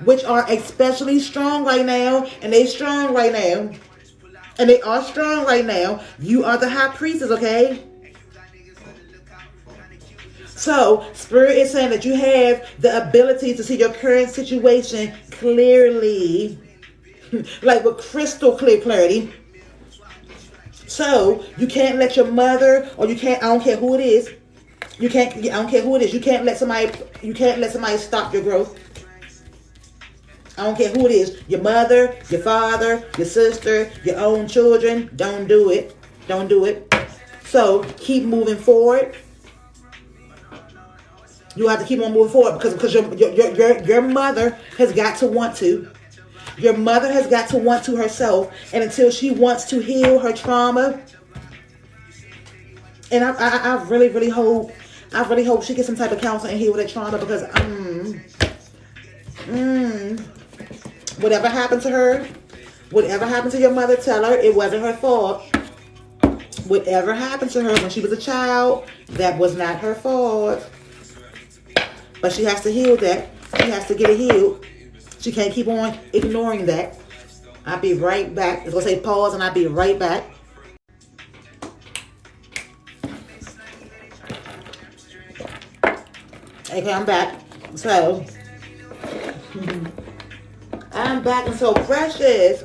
which are especially strong right now. And they strong right now. And they are strong right now. You are the high priestess, okay? So Spirit is saying that you have the ability to see your current situation clearly. Like with crystal clear clarity. So you can't let your mother, or you can't, I don't care who it is. I don't care who it is. You can't let somebody stop your growth. I don't care who it is. Your mother, your father, your sister, your own children. Don't do it. Don't do it. So keep moving forward. You have to keep on moving forward, because your mother has got to want to. Your mother has got to want to herself. And until she wants to heal her trauma. And I really, really hope she gets some type of counseling and heal that trauma, because whatever happened to her, Whatever happened to your mother, tell her it wasn't her fault. Whatever happened to her when she was a child, that was not her fault. But she has to heal that. She has to get it healed. She can't keep on ignoring that. I'll be right back. It's going to say pause and I'll be right back. Okay, I'm back. So, I'm back and so precious.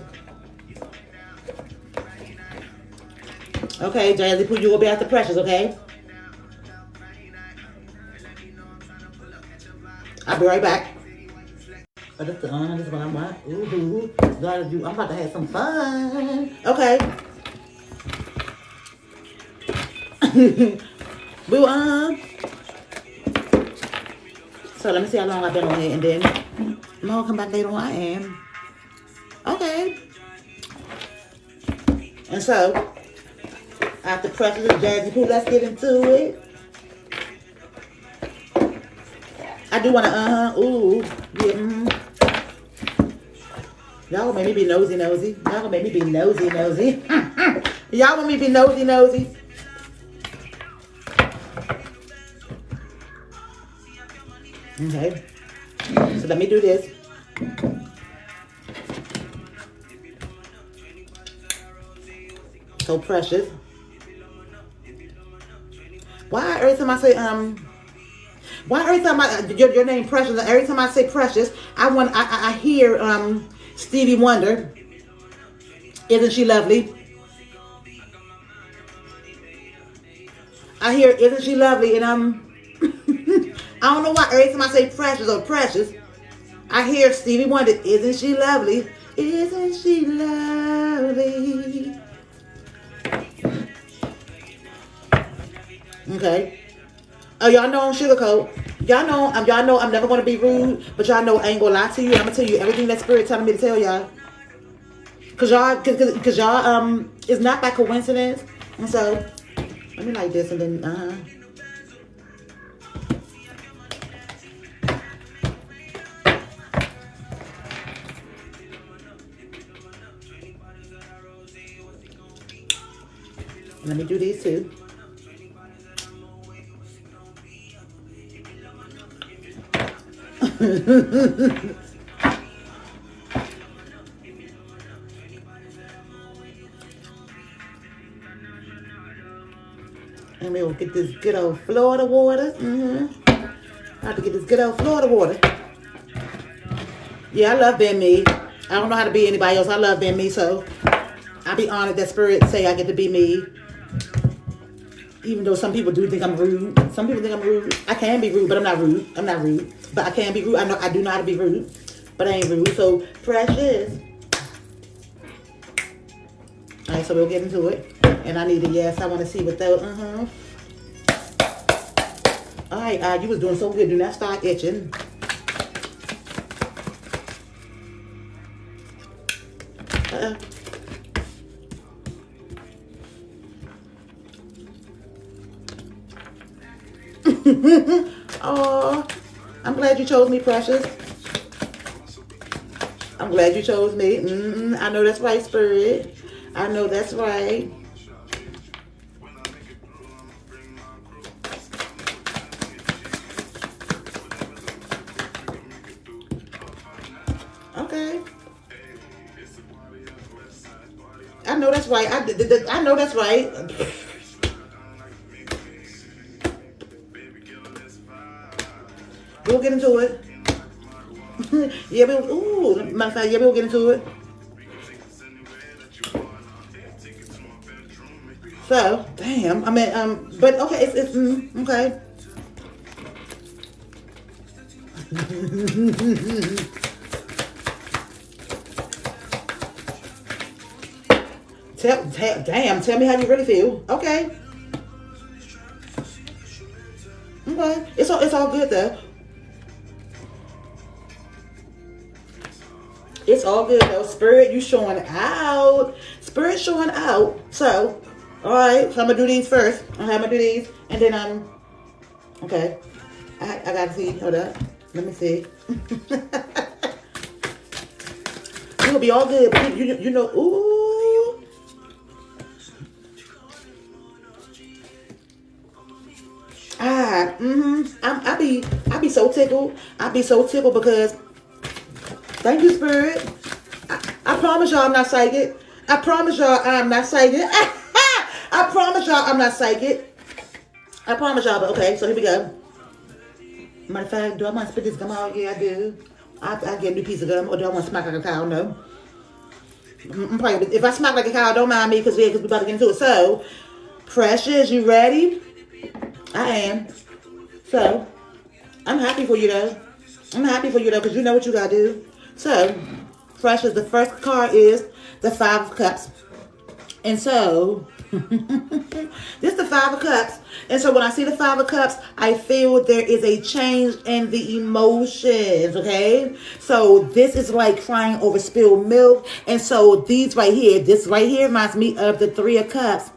Okay, Jazzy Poo, you will be after Precious, okay? I'll be right back. Oh, this is what I'm at. Ooh, I'm about to have some fun. Okay. We will, so let me see how long I've been on here, and then I'll come back later on. I am. Okay. And so, after Precious and Jazzy Poo, let's get into it. I do want to, ooh, yeah, Y'all gonna make me be nosy. Y'all gonna make me be nosy. Y'all want me to be nosy. Okay. So let me do this. So Precious. Why every time I say why every time your name Precious, every time I say Precious, I hear Stevie Wonder. Isn't she lovely? I hear Isn't she lovely, and I don't know why every time I say Precious or Precious, I hear Stevie Wonder. Isn't she lovely? Isn't she lovely? Okay. Oh, y'all know I'm sugarcoat. Y'all know I'm never gonna be rude, but y'all know I ain't gonna lie to you. I'm gonna tell you everything that Spirit telling me to tell y'all. Cause y'all, it's not by coincidence. And so, let me like this and then, let me do these too. And we'll get this good old Florida water. I have to get this good old Florida water. Yeah, I love being me. I don't know how to be anybody else. I love being me, so I'll be honored that Spirit say I get to be me. Even though some people do think I'm rude. Some people think I'm rude. I can be rude, but I'm not rude. But I can be rude. I do know how to be rude. But I ain't rude. So, Precious. Alright, so we'll get into it. And I need a yes. I want to see what those, Alright, you was doing so good. Do not start itching. Oh, I'm glad you chose me, Precious. I'm glad you chose me. I know that's right, Spirit. I know that's right. Okay. I know that's right. I know that's right. We'll get into it. Yeah, matter of fact, yeah, we'll get into it. So, damn, I mean, but okay, it's okay. Tell me how you really feel. Okay. Okay, it's all good though. It's all good though. Spirit, you showing out. Spirit showing out. So, all right. So I'm gonna do these first. I'm gonna do these, and then okay. I gotta see. Hold up. Let me see. We'll be all good, but you know, ooh. I be so tickled. I be so tickled because, thank you, Spirit. I promise y'all I'm not psychic. I promise y'all I'm not psychic. I promise y'all I'm not psychic. I promise y'all, but okay, so here we go. Matter of fact, do I want to spit this gum out? Yeah, I do. I get a new piece of gum, or do I want to smack like a cow? No. Probably, if I smack like a cow, don't mind me, because we're about to get into it. So, Precious, you ready? I am. So, I'm happy for you, though. I'm happy for you, though, because you know what you got to do. So, Precious, the first card is the Five of Cups. And so, this is the Five of Cups. And so when I see the Five of Cups, I feel there is a change in the emotions, okay? So this is like crying over spilled milk. And so this right here reminds me of the Three of Cups.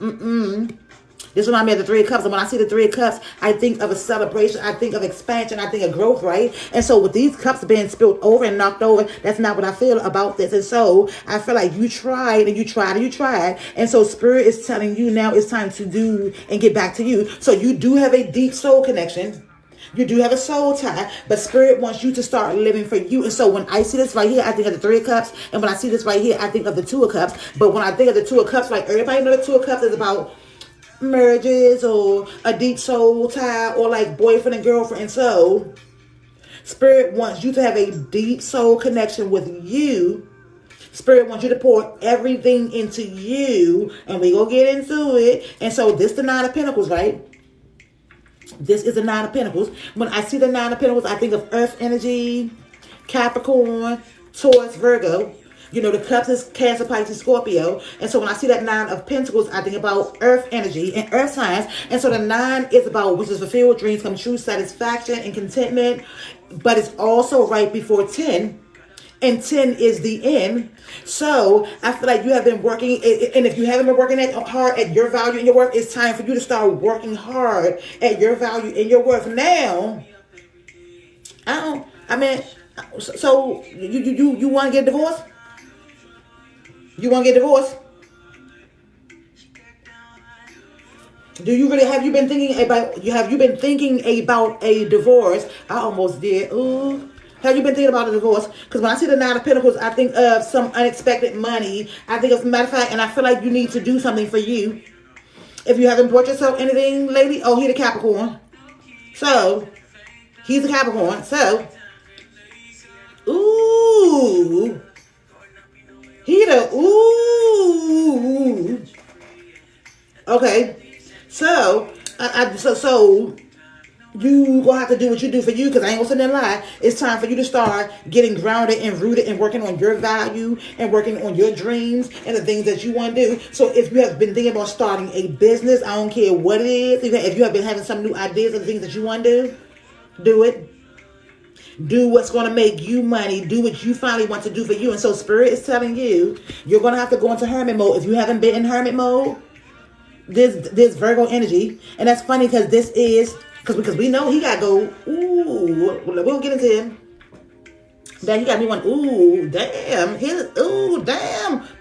This reminds me of the Three of Cups. And when I see the Three of Cups, I think of a celebration. I think of expansion. I think of growth, right? And so with these cups being spilled over and knocked over, that's not what I feel about this. And so I feel like you tried and you tried and you tried. And so Spirit is telling you now it's time to do and get back to you. So you do have a deep soul connection. You do have a soul tie, but Spirit wants you to start living for you. And so when I see this right here, I think of the Three of Cups. And when I see this right here, I think of the Two of Cups. But when I think of the Two of Cups, like everybody know the Two of Cups is about marriages or a deep soul tie or like boyfriend and girlfriend. So Spirit wants you to have a deep soul connection with you. Spirit wants you to pour everything into you, and we gonna get into it. And so this is the Nine of Pentacles, right? This is the Nine of Pentacles. When I see the Nine of Pentacles, I think of earth energy, Capricorn, Taurus, Virgo. You know, the cups is Cancer, Pisces, Scorpio. And so when I see that Nine of Pentacles, I think about earth energy and earth signs. And so the 9 is about wishes fulfilled, dreams come true, satisfaction and contentment. But it's also right before 10. And 10 is the end. So I feel like you have been working. And if you haven't been working hard at your value and your worth, it's time for you to start working hard at your value and your worth. Now, so you want to get divorced? You want to get divorced? Do you really, have you been thinking about a divorce? I almost did. Ooh. Have you been thinking about a divorce? Because when I see the Nine of Pentacles, I think of some unexpected money. I think of, matter of fact, and I feel like you need to do something for you. If you haven't bought yourself anything lately, oh, he's a Capricorn. So, he's a Capricorn. So, ooh. Ooh. Okay. So, so you gonna have to do what you do for you, because I ain't gonna sit there and lie. It's time for you to start getting grounded and rooted and working on your value and working on your dreams and the things that you want to do. So if you have been thinking about starting a business, I don't care what it is. If you have been having some new ideas and things that you want to do it. Do what's going to make you money. Do what you finally want to do for you. And so Spirit is telling you, you're going to have to go into hermit mode. If you haven't been in hermit mode, there's Virgo energy. And that's funny because this is, because we know he got to go, ooh, we'll get into him. Then he got me one, ooh, damn,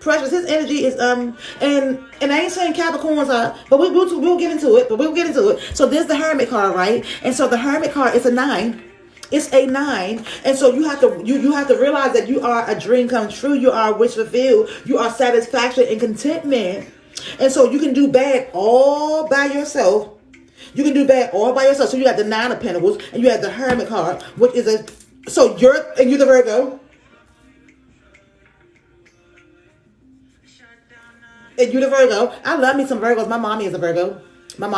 Precious, his energy is, and I ain't saying Capricorns are, but we'll get into it, So there's the Hermit card, right? And so the Hermit card is a 9. It's a 9. And so you have to realize that you are a dream come true. You are a wish fulfilled. You are satisfaction and contentment. And so you can do bad all by yourself. So you have the 9 of Pentacles and you have the Hermit card, which is you're the Virgo. And you're the Virgo. I love me some Virgos. My mommy is a Virgo. And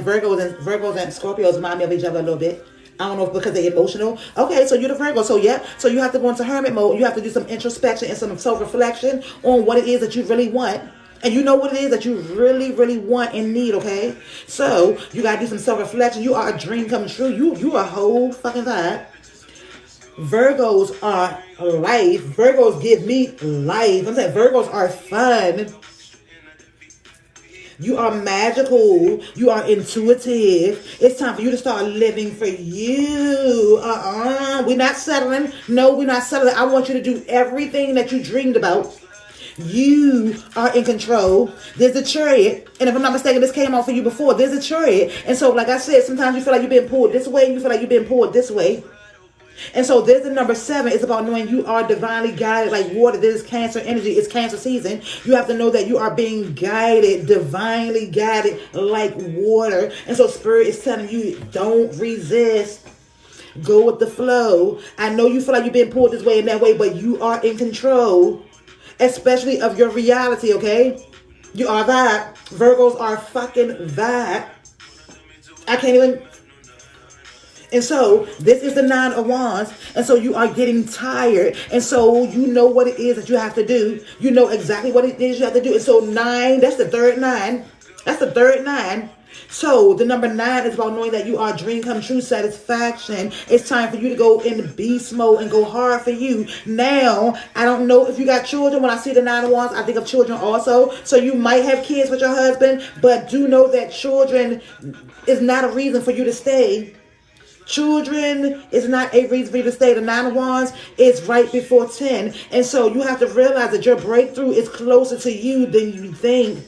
Virgos and Scorpios remind me of each other a little bit. I don't know if because they're emotional. Okay, so you're the Virgo. So yeah. So you have to go into hermit mode. You have to do some introspection and some self-reflection on what it is that you really want. And you know what it is that you really, really want and need, okay? So you got to do some self-reflection. You are a dream coming true. You are a whole fucking vibe. Virgos are life. Virgos give me life. I'm saying Virgos are fun. You are magical. You are intuitive. It's time for you to start living for you. We're not settling. No, we're not settling. I want you to do everything that you dreamed about. You are in control. There's a chariot. And if I'm not mistaken, this came out for you before. There's a chariot. And so, like I said, sometimes you feel like you're being pulled this way. You feel like you're being pulled this way. And so there's the number 7. It's about knowing you are divinely guided like water. This is Cancer energy. It's Cancer season. You have to know that you are being guided, divinely guided like water. And so Spirit is telling you, don't resist. Go with the flow. I know you feel like you're being pulled this way and that way, but you are in control, especially of your reality, okay? You are that. Virgos are fucking that. I can't even... And so this is the 9 of Wands. And so you are getting tired. And so you know what it is that you have to do. You know exactly what it is you have to do. And so 9, that's the third 9. That's the third 9. So the number 9 is about knowing that you are dream come true satisfaction. It's time for you to go in beast mode and go hard for you. Now, I don't know if you got children. When I see the 9 of Wands, I think of children also. So you might have kids with your husband, but do know that children is not a reason for you to stay. Children is not a reason for you to stay. The 9 of Wands is right before 10. And so you have to realize that your breakthrough is closer to you than you think.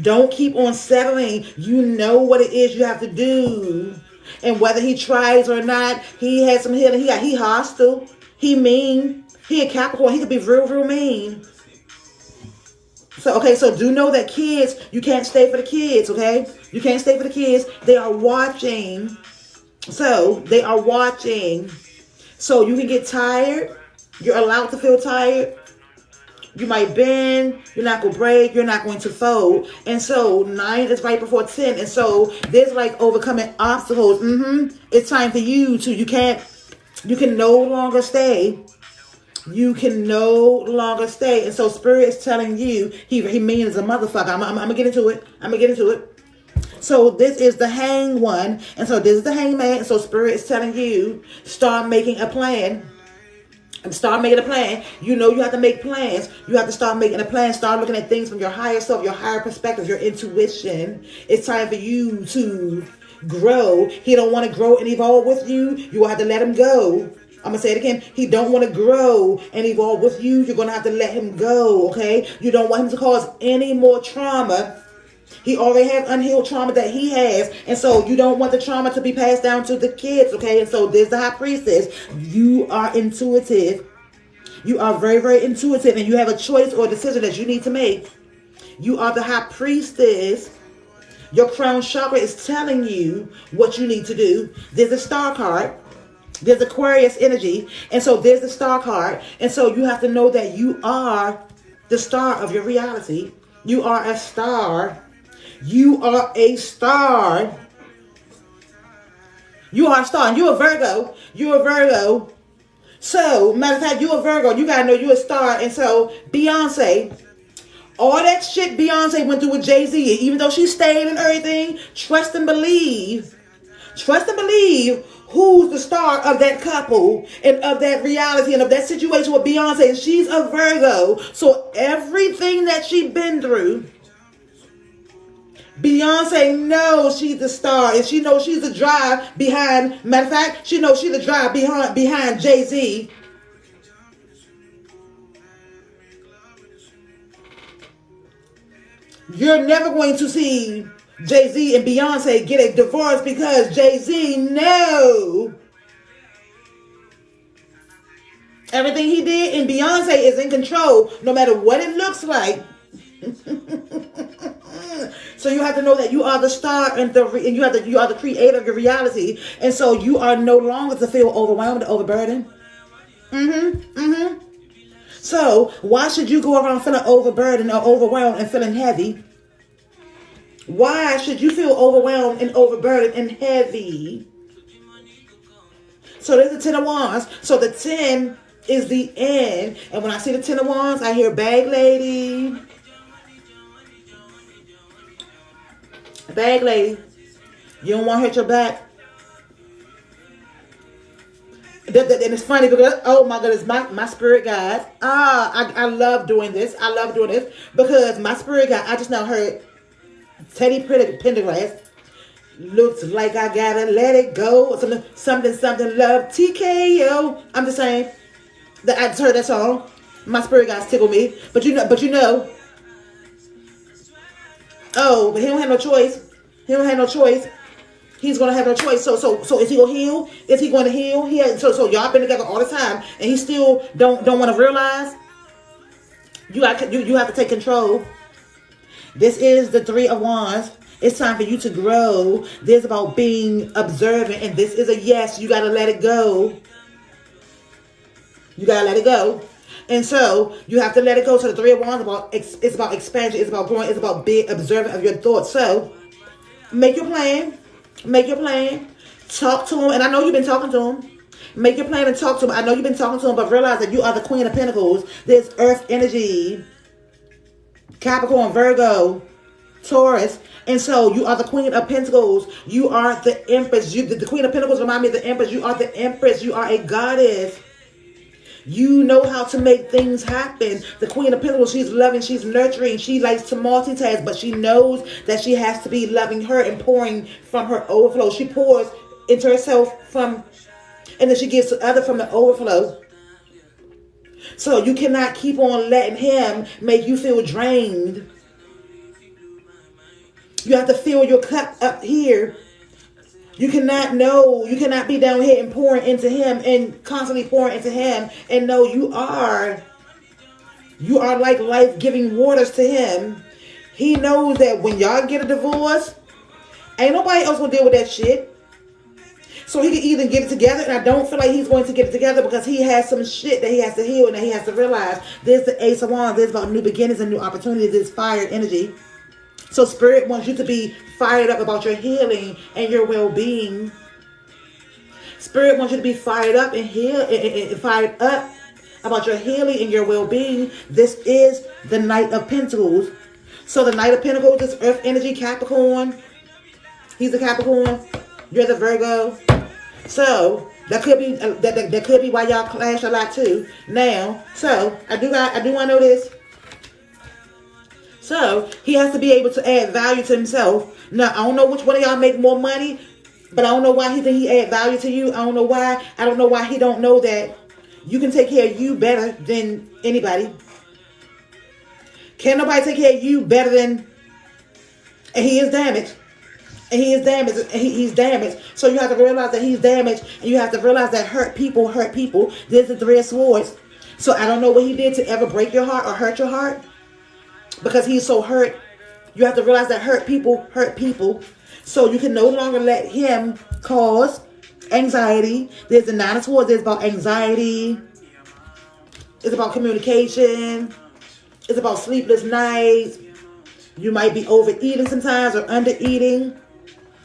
Don't keep on settling. You know what it is you have to do. And whether he tries or not, he has some healing. He hostile. He mean. He a Capricorn. He could be real, real mean. So, okay, so do know that kids, you can't stay for the kids, okay? You can't stay for the kids. They are watching. So, they are watching. So, you can get tired. You're allowed to feel tired. You might bend. You're not going to break. You're not going to fold. And so, 9 is right before 10. And so, there's like overcoming obstacles. It's time for you to, you can no longer stay. You can no longer stay. And so Spirit is telling you, he mean as a motherfucker. I'm going to get into it. So this is the hang one. And so this is the hangman. And so Spirit is telling you, start making a plan. Start making a plan. You know you have to make plans. You have to start making a plan. Start looking at things from your higher self, your higher perspective, your intuition. It's time for you to grow. He don't want to grow and evolve with you. You will have to let him go. I'm going to say it again. He don't want to grow and evolve with you. You're going to have to let him go, okay? You don't want him to cause any more trauma. He already has unhealed trauma that he has. And so you don't want the trauma to be passed down to the kids, okay? And so there's the High Priestess. You are intuitive. You are very, very intuitive. And you have a choice or a decision that you need to make. You are the High Priestess. Your crown chakra is telling you what you need to do. There's a star card. There's Aquarius energy. And so there's the star card. And so you have to know that you are the star of your reality. You are a star. You are a star. You are a star. And you're a Virgo. You're a Virgo. So, matter of fact, you're a Virgo. You got to know you're a star. And so, Beyonce, all that shit Beyonce went through with Jay-Z, even though she stayed and everything, trust and believe. Trust and believe who's the star of that couple and of that reality and of that situation with Beyonce. And she's a Virgo. So everything that she's been through, Beyonce knows she's the star. And she knows she's the drive behind, matter of fact, she knows she's the drive behind Jay-Z. You're never going to see Jay-Z and Beyonce get a divorce because Jay-Z knows everything he did, and Beyonce is in control no matter what it looks like. So you have to know that you are the star and you are the creator of your reality. And so you are no longer to feel overwhelmed, overburdened. So why should you go around feeling overburdened or overwhelmed and feeling heavy? Why should you feel overwhelmed and overburdened and heavy? So there's the 10 of Wands. So the 10 is the end. And when I see the 10 of Wands, I hear bag lady. Bag lady. You don't want to hurt your back. And it's funny because, oh my goodness, my spirit guide. I love doing this. I love doing this because my spirit guide, I just now heard Teddy Pendergrass. Looks like I gotta let it go. Something, love, TKO. I'm just saying that I just heard that song. My spirit guides tickle me. But you know. Oh, but he don't have no choice. He don't have no choice. He's gonna have no choice. So is he gonna heal? Is he going to heal? So y'all been together all the time, and he still don't want to realize. You have to take control. This is the Three of Wands. It's time for you to grow. This is about being observant, and this is a yes. You gotta let it go. You gotta let it go. And so you have to let it go. So the Three of Wands it's about expansion. It's about growing. It's about being observant of your thoughts. So make your plan. Make your plan. Talk to him. And I know you've been talking to him. Make your plan and talk to him. I know you've been talking to him, but realize that you are the Queen of Pentacles. There's earth energy. Capricorn, Virgo, Taurus. And so you are the Queen of Pentacles. You are the Empress. The Queen of Pentacles remind me of the Empress. You are the Empress. You are a goddess. You know how to make things happen. The Queen of Pentacles, she's loving, she's nurturing. She likes to multitask, but she knows that she has to be loving her and pouring from her overflow. She pours into herself and then she gives to others from the overflow. So you cannot keep on letting him make you feel drained. You have to fill your cup up here. You cannot be down here and pouring into him and constantly pouring into him and know you are like life-giving waters to him. He knows that when y'all get a divorce, ain't nobody else gonna deal with that shit. So he can either get it together, and I don't feel like he's going to get it together because he has some shit that he has to heal and that he has to realize. There's the Ace of Wands. There's about new beginnings and new opportunities. There's fire energy. So Spirit wants you to be fired up about your healing and your well-being. Spirit wants you to be fired up and fired up about your healing and your well-being. This is the Knight of Pentacles. So the Knight of Pentacles is earth energy, Capricorn. He's the Capricorn. You're the Virgo. So that could be why y'all clash a lot too. Now, so I do want to know this. So he has to be able to add value to himself. Now, I don't know which one of y'all make more money, but I don't know why he think he add value to you. I don't know why. I don't know why he don't know that you can take care of you better than anybody. Can't nobody take care of you better than, and he is damaged. And he is damaged. And he's damaged. So you have to realize that he's damaged. And you have to realize that hurt people hurt people. There's the Three of Swords. So I don't know what he did to ever break your heart or hurt your heart. Because he's so hurt. You have to realize that hurt people hurt people. So you can no longer let him cause anxiety. There's the Nine of Swords. There's about anxiety. It's about communication. It's about sleepless nights. You might be overeating sometimes or under-eating.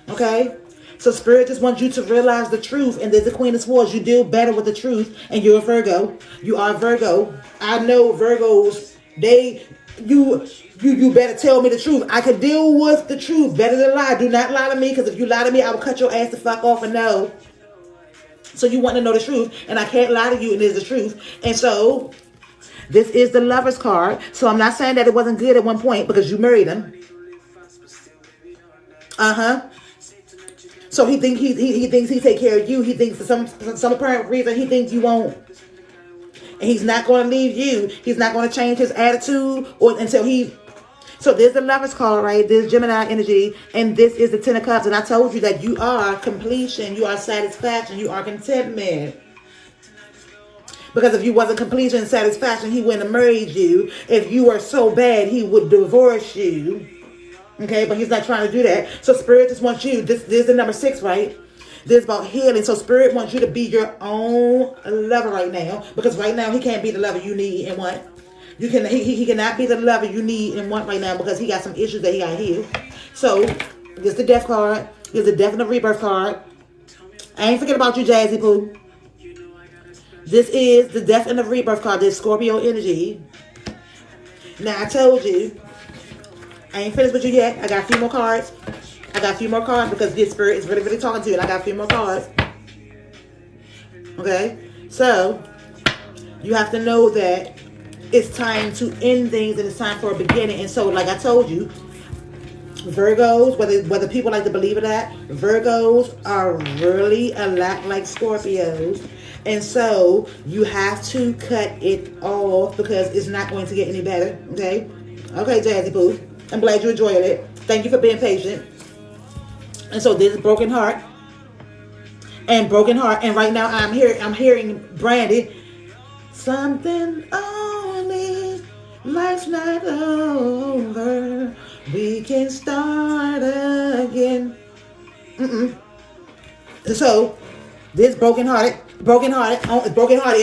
Okay? So Spirit just wants you to realize the truth. And there's the Queen of Swords. You deal better with the truth. And you're a Virgo. You are a Virgo. I know Virgos, you better tell me the truth. I could deal with the truth better than lie. Do not lie to me, because if you lie to me, I will cut your ass the fuck off and know. So you want to know the truth, and I can't lie to you, and it is the truth. And so this is the Lover's card. So I'm not saying that it wasn't good at one point because you married him. So he thinks he take care of you. He thinks for some apparent reason he thinks you won't. And he's not going to leave you. He's not going to change his attitude until he... So there's the Lover's card, right? There's Gemini energy. And this is the Ten of Cups. And I told you that you are completion. You are satisfaction. You are contentment. Because if you wasn't completion and satisfaction, he wouldn't have married you. If you were so bad, he would divorce you. Okay? But he's not trying to do that. So Spirit just wants you... This is the number 6, right? This is about healing. So Spirit wants you to be your own lover right now. Because right now he can't be the lover you need and want. He cannot be the lover you need and want right now because he got some issues that he got to heal. So this is the Death card. Here's the Death and the Rebirth card. I ain't forget about you, Jazzy Poo. This is the Death and the Rebirth card. This Scorpio energy. Now I told you, I ain't finished with you yet. I got a few more cards. Because this Spirit is really, really talking to you. And I got a few more cards. Okay? So you have to know that it's time to end things and it's time for a beginning. And so, like I told you, Virgos, whether people like to believe it or not, Virgos are really a lot like Scorpios. And so you have to cut it off because it's not going to get any better. Okay? Okay, Jazzy Poo. I'm glad you enjoyed it. Thank you for being patient. And so this is Broken Heart. And Broken Heart. And right now I'm hearing Brandy. Something only. Life's not over. We can start again. So this broken hearted. It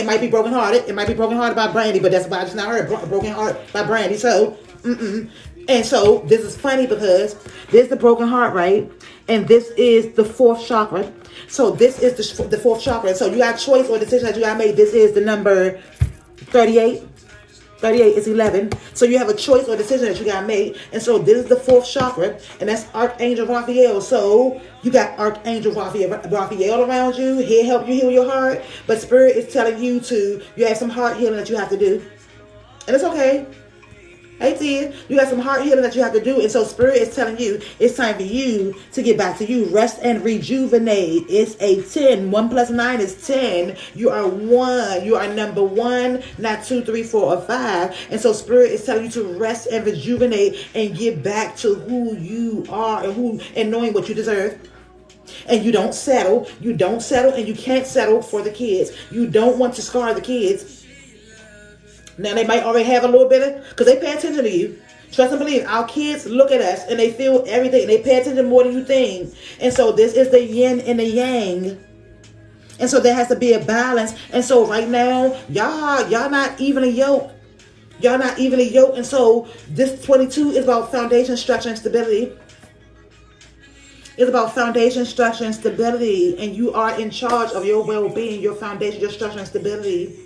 might be broken hearted. It might be broken hearted by Brandy, but that's why I just now heard broken heart by Brandy. So, and so this is funny because this is the broken heart, right? And this is the fourth chakra. So this is the fourth chakra. So you got choice or decision that you got made. This is the number 38. 38 is 11. So you have a choice or decision that you got made. And so this is the fourth chakra. And that's Archangel Raphael. So you got Archangel Raphael around you. He'll help you heal your heart. But Spirit is telling you you have some heart healing that you have to do. And it's okay. Hey, Tia, you got some heart healing that you have to do. And so Spirit is telling you it's time for you to get back to you. Rest and rejuvenate. It's a 10. 1 plus 9 is 10. You are 1. You are number 1, not 2, 3, 4, or 5. And so Spirit is telling you to rest and rejuvenate and get back to who you are and knowing what you deserve. And you don't settle. You don't settle, and you can't settle for the kids. You don't want to scar the kids. Now, they might already have a little bit of, because they pay attention to you. Trust and believe. Our kids look at us and they feel everything. They pay attention more than you think. And so this is the yin and the yang. And so there has to be a balance. And so right now, y'all not evenly yoked. Y'all not evenly yoked. And so this 22 is about foundation, structure, and stability. It's about foundation, structure, and stability. And you are in charge of your well-being, your foundation, your structure, and stability.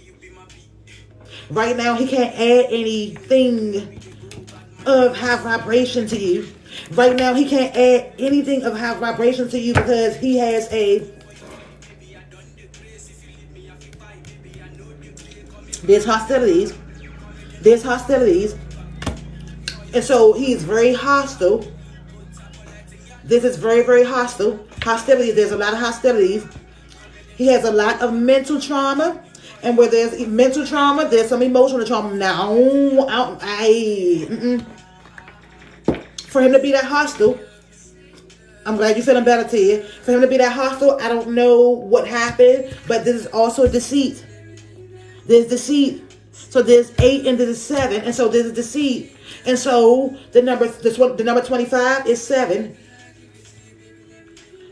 Right now, he can't add anything of high vibration to you. Right now, he can't add anything of high vibration to you because he has there's hostilities. There's hostilities. And so he's very hostile. This is very, very hostile. Hostility. There's a lot of hostilities. He has a lot of mental trauma. And where there's mental trauma, there's some emotional trauma. Now, for him to be that hostile, I'm glad you're feeling better, Tia. For him to be that hostile, I don't know what happened, but this is also deceit. There's deceit. So there's 8 and there's 7, and so there's deceit. And so the number 25 is 7.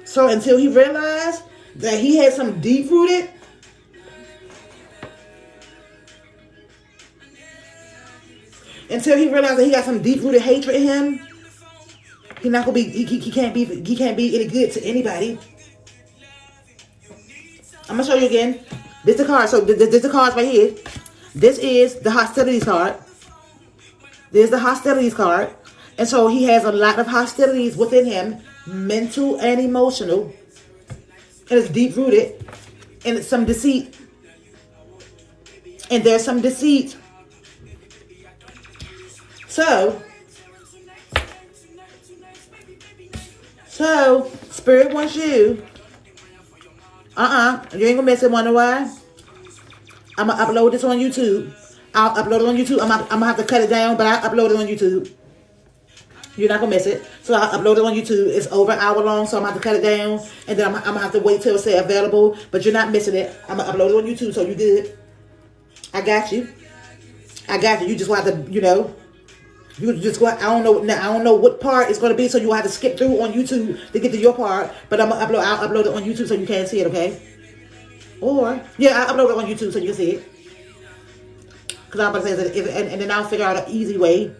So until he realized that he had some deep-rooted, until he realized that he got some deep-rooted hatred in him, he's not gonna be. He can't be any good to anybody. I'm gonna show you again. This is the card. So this is the cards right here. This is the hostilities card. There's the hostilities card, and so he has a lot of hostilities within him, mental and emotional, and it's deep-rooted, and it's some deceit, and there's some deceit. So, Spirit wants you. You ain't gonna miss it. Wonder why? I'm gonna upload this on YouTube. I'll upload it on YouTube. I'm gonna have to cut it down, but I'll upload it on YouTube. You're not gonna miss it. So I'll upload it on YouTube. It's over an hour long, so I'm gonna have to cut it down, and then I'm gonna have to wait till it says available. But you're not missing it. I'm gonna upload it on YouTube, so you good. I got you. You just want to, you just go. I don't know what part it's gonna be, so you will have to skip through on YouTube to get to your part. But I'll upload it on YouTube so you can see it, okay? Or I'll upload it on YouTube so you can see it. Because I'm about to say, and then I'll figure out an easy way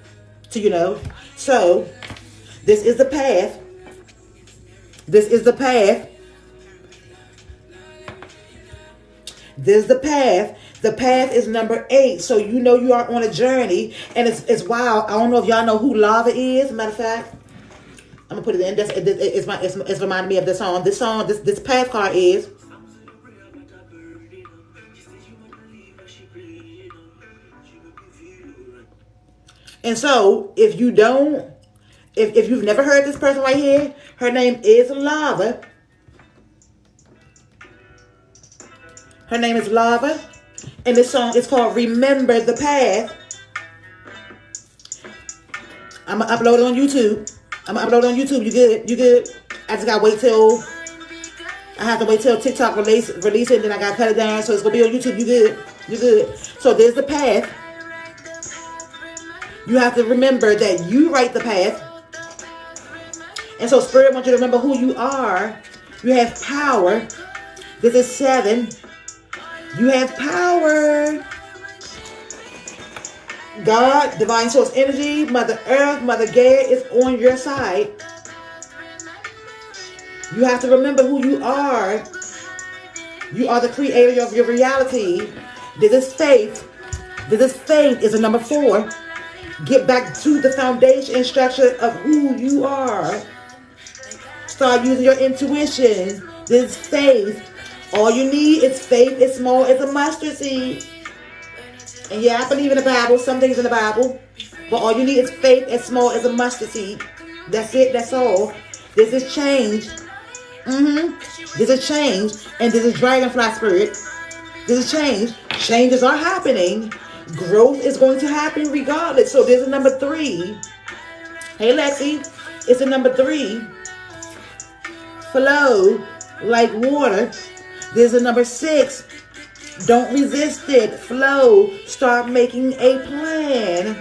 to, So this is the path. This is the path. This is the path. The path is number 8. So you are on a journey. And it's wild. I don't know if y'all know who Lava is. Matter of fact, I'm going to put it in. It's reminding me of this song. This path card is And so, if you don't, if you've never heard this person right here, her name is Lava. Her name is Lava. And this song is called Remember the Path. I'm going to upload it on YouTube. You good? You good? I just got to wait till... I have to wait till TikTok release it, and then I got to cut it down. So it's going to be on YouTube. You good? You good? So there's the path. You have to remember that you write the path. And so Spirit wants you to remember who you are. You have power. This is 7. You have power. God, divine source energy, Mother Earth, Mother Gaia is on your side. You have to remember who you are. You are the creator of your reality. This is faith. This is faith is a number 4. Get back to the foundation and structure of who you are. Start using your intuition. This is faith. All you need is faith as small as a mustard seed. And yeah, I believe in the Bible, some things in the Bible. But all you need is faith as small as a mustard seed. That's it, that's all. This is change. This is change. And this is dragonfly spirit. This is change. Changes are happening. Growth is going to happen regardless. So there's a number 3. Hey, Lexi. It's a number 3. Flow like water. There's a number 6. Don't resist it. Flow. Start making a plan.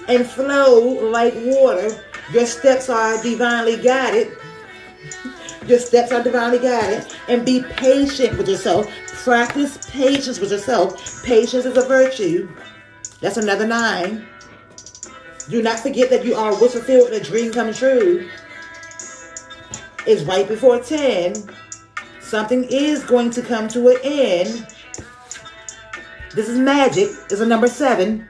And flow like water. Your steps are divinely guided. Your steps are divinely guided. And be patient with yourself. Practice patience with yourself. Patience is a virtue. That's another 9. Do not forget that you are a wish fulfilled and a dream come true. It's right before 10. Something is going to come to an end. This is magic. It's a number 7.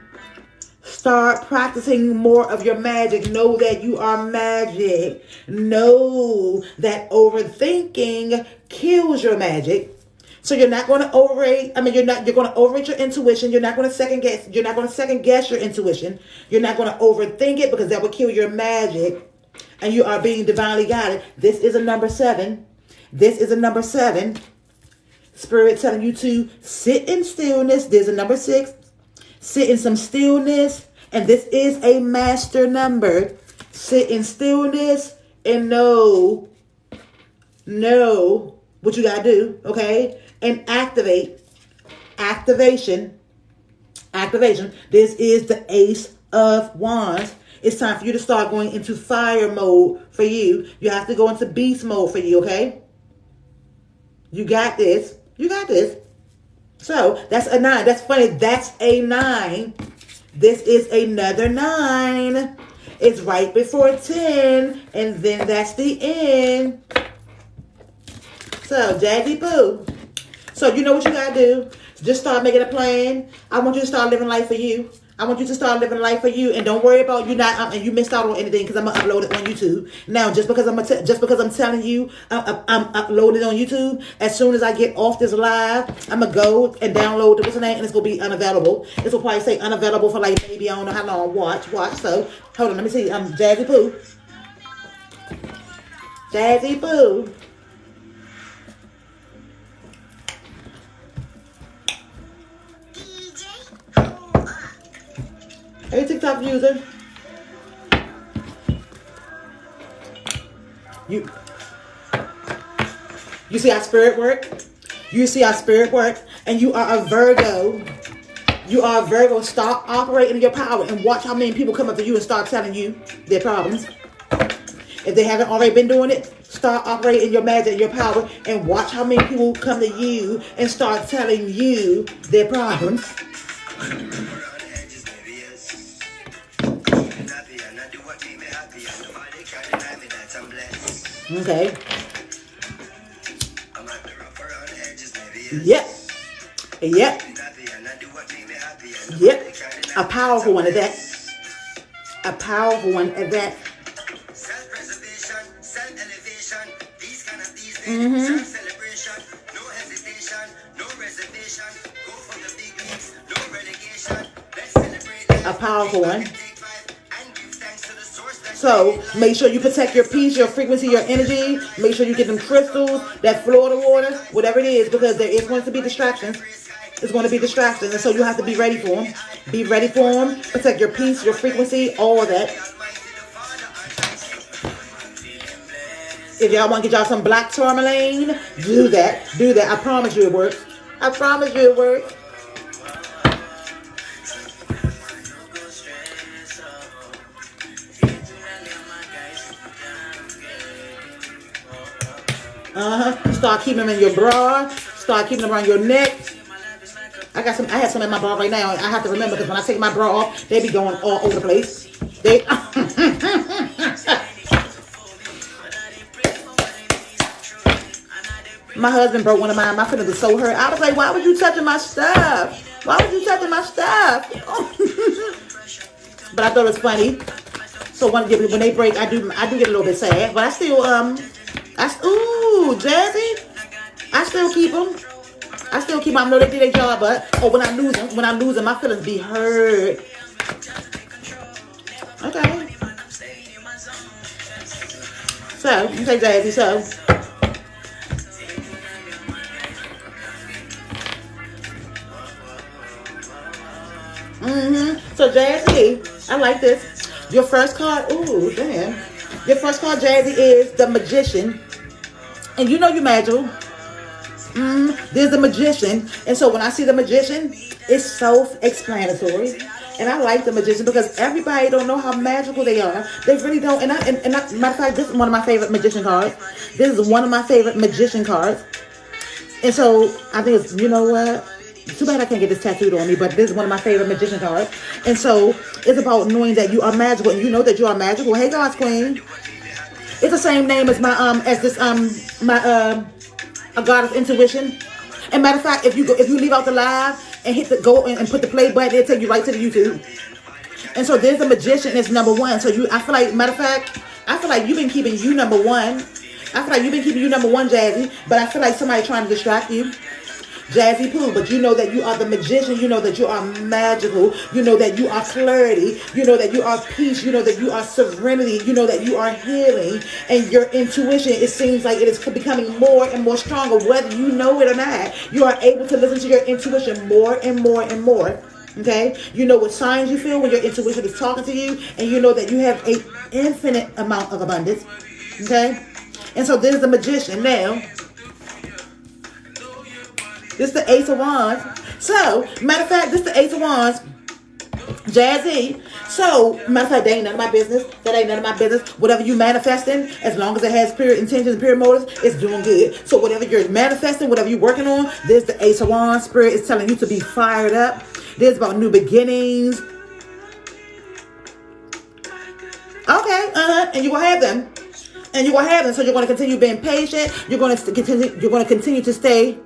Start practicing more of your magic. Know that you are magic. Know that overthinking kills your magic. So you're not going to overrate. You're going to overrate your intuition. You're not going to second guess. You're not going to second guess your intuition. You're not going to overthink it because that will kill your magic. And you are being divinely guided. This is a number 7. This is a number 7. Spirit telling you to sit in stillness. There's a number 6. Sit in some stillness. And this is a master number. Sit in stillness and know what you got to do. Okay? And activate. Activation. This is the Ace of Wands. It's time for you to start going into fire mode for you. You have to go into beast mode for you, okay? You got this. You got this. So, that's a 9. That's funny. That's a 9. This is another 9. It's right before 10. And then that's the end. So, Jazzy Boo. So, you know what you got to do? Just start making a plan. I want you to start living life for you. I want you to start living life for you, and don't worry about you not you missed out on anything because I'm gonna upload it on YouTube. Now, just because I'm telling you I'm uploading on YouTube, as soon as I get off this live, I'm gonna go and download the what's the name, and it's gonna be unavailable. This will probably say unavailable for like maybe I don't know how long. Watch. So hold on, let me see. Jazzy Boo. Jazzy Boo. Hey, TikTok user. You see how spirit work? You see how spirit work? And you are a Virgo. You are a Virgo. Start operating in your power and watch how many people come up to you and start telling you their problems. If they haven't already been doing it, start operating your magic and your power and watch how many people come to you and start telling you their problems. Okay. Yep. A powerful one at that. A powerful one at that. Self-preservation, self-elevation, these kind of things. Self-celebration, no hesitation, no reservation. Go for the big leagues, no relegation. Let's celebrate. A powerful one. So make sure you protect your peace, your frequency, your energy. Make sure you get them crystals, that Florida water, whatever it is, because there is going to be distractions. It's going to be distractions, and so you have to be ready for them. Be ready for them. Protect your peace, your frequency, all of that. If y'all want to get y'all some black tourmaline, do that. Do that. I promise you it works. I promise you it works. Start keeping them in your bra. Start keeping them around your neck. I have some in my bra right now. I have to remember, because when I take my bra off, they be going all over the place. They My husband broke one of mine. My friend was so hurt. I was like, why was you touching my stuff? Why was you touching my stuff? But I thought it was funny. So when they break, I do get a little bit sad. But I still ooh, Jazzy. I still keep them. I know they did their job, but when I lose them, my feelings be hurt. Okay. So, you say Jazzy, so. So Jazzy, I like this. Your first card, ooh, damn. Your first card, Jazzy, is the Magician. And you know you're magical. There's the Magician. And so when I see the Magician, it's self-explanatory. And I like the Magician because everybody don't know how magical they are. They really don't. And matter of fact, this is one of my favorite Magician cards. This is one of my favorite Magician cards. And so I think it's, you know what? Too bad I can't get this tattooed on me, but this is one of my favorite Magician cards. And so it's about knowing that you are magical, and you know that you are magical. Hey, God's Queen. It's the same name as my a goddess intuition. And matter of fact, if you leave out the live and hit the go and put the play button, it'll take you right to the YouTube. And so there's the Magician is number one. So I feel like, matter of fact, I feel like you've been keeping you number one. Jazzy. But I feel like somebody trying to distract you. Jazzy Poo, but you know that you are the Magician. You know that you are magical. You know that you are clarity. You know that you are peace. You know that you are serenity. You know that you are healing. And your intuition, it seems like it is becoming more and more stronger, whether you know it or not. You are able to listen to your intuition more and more and more. Okay? You know what signs you feel when your intuition is talking to you, and you know that you have an infinite amount of abundance. Okay? And so this is the Magician. Now, this is the Ace of Wands. So, matter of fact, this is the Ace of Wands. Jazzy. So, matter of fact, that ain't none of my business. Whatever you manifesting, as long as it has pure intentions and pure motives, it's doing good. So, whatever you're manifesting, whatever you're working on, there's the Ace of Wands. Spirit is telling you to be fired up. There's about new beginnings. Okay, and you're going to have them. So, you're going to continue being patient. You're going to continue to stay.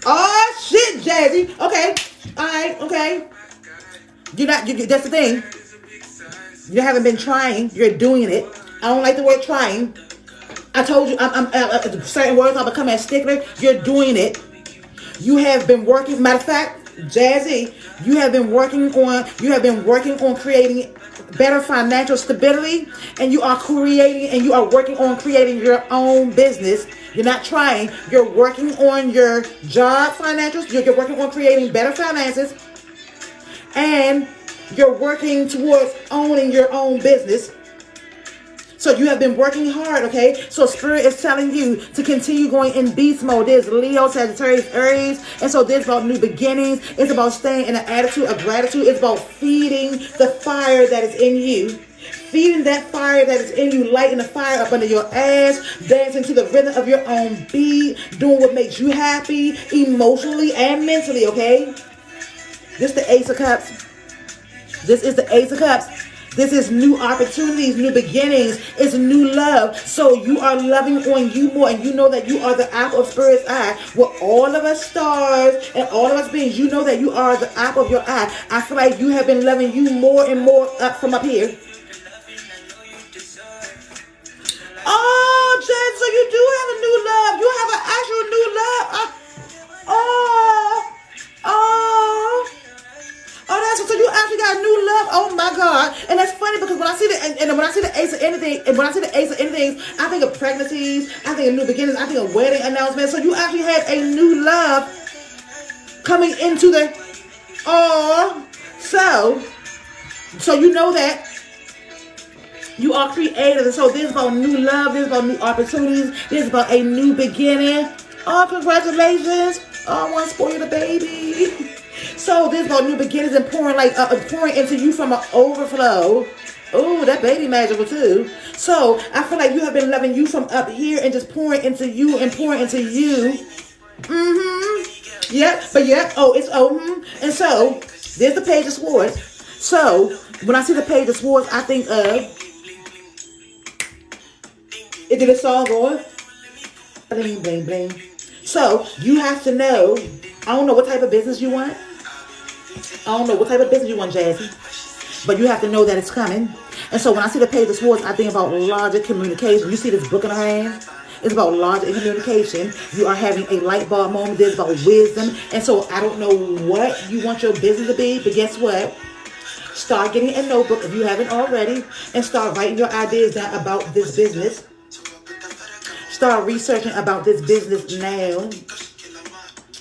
Oh shit, Jazzy. Okay. Alright, okay. That's the thing. You haven't been trying. You're doing it. I don't like the word trying. I told you, I'm certain words are becoming a stickler. You're doing it. You have been working. Matter of fact, Jazzy, you have been working on creating better financial stability, and you are working on creating your own business. You're not trying. You're working on your job financials. You're working on creating better finances, and you're working towards owning your own business. So you have been working hard, okay? So Spirit is telling you to continue going in beast mode. There's Leo, Sagittarius, Aries. And so there's about new beginnings. It's about staying in an attitude of gratitude. It's about feeding the fire that is in you. Feeding that fire that is in you, lighting the fire up under your ass, dancing to the rhythm of your own beat, doing what makes you happy, emotionally and mentally, okay? This is the Ace of Cups. This is the Ace of Cups. This is new opportunities, new beginnings. It's new love. So you are loving on you more, and you know that you are the apple of Spirit's eye. With all of us stars and all of us beings, you know that you are the apple of your eye. I feel like you have been loving you more and more up from up here. Oh, Jen, so you do have a new love. You have an actual new love. Oh, that's so you actually got new love. Oh my God. And that's funny because when I see the and when I see the ace of anything, and when I see the ace of anything, I think of pregnancies, I think of new beginnings, I think of wedding announcements. So you actually had a new love coming into the so you know that you are creative. And so this is about new love, this is about new opportunities, this is about a new beginning. Oh, congratulations. Oh, I want to spoil the baby. So this is about new beginnings and pouring into you from an overflow. Oh, that baby magical too. So I feel like you have been loving you from up here and just pouring into you and pouring into you. Yep. And so there's the Page of Swords. So when I see the Page of Swords, I think of, is it a song going? Bling, bling, bling. So you have to know, I don't know what type of business you want. I don't know what type of business you want, Jazzy. But you have to know that it's coming. And so when I see the Page of Swords, I think about logic, communication. You see this book in her hand? It's about logic and communication. You are having a light bulb moment. It's about wisdom. And so I don't know what you want your business to be, but guess what? Start getting a notebook if you haven't already and start writing your ideas down about this business. Start researching about this business now.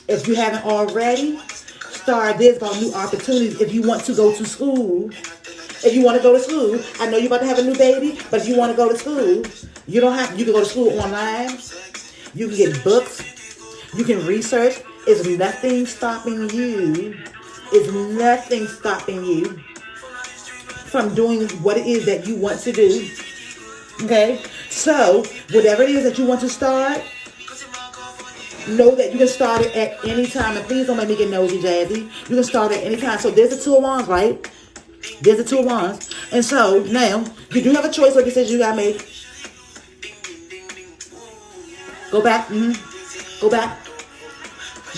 If you haven't already, start this about new opportunities. If you want to go to school, if you want to go to school, I know you're about to have a new baby, but if you want to go to school, you don't have. You can go to school online. You can get books. You can research. It's nothing stopping you. It's nothing stopping you from doing what it is that you want to do. Okay, so whatever it is that you want to start, know that you can start it at any time. And please don't make me get nosy, Jazzy. You can start at any time. So there's the Two of Wands, right? There's the Two of Wands. And so now you do have a choice or decision you gotta make. Go back. Go back.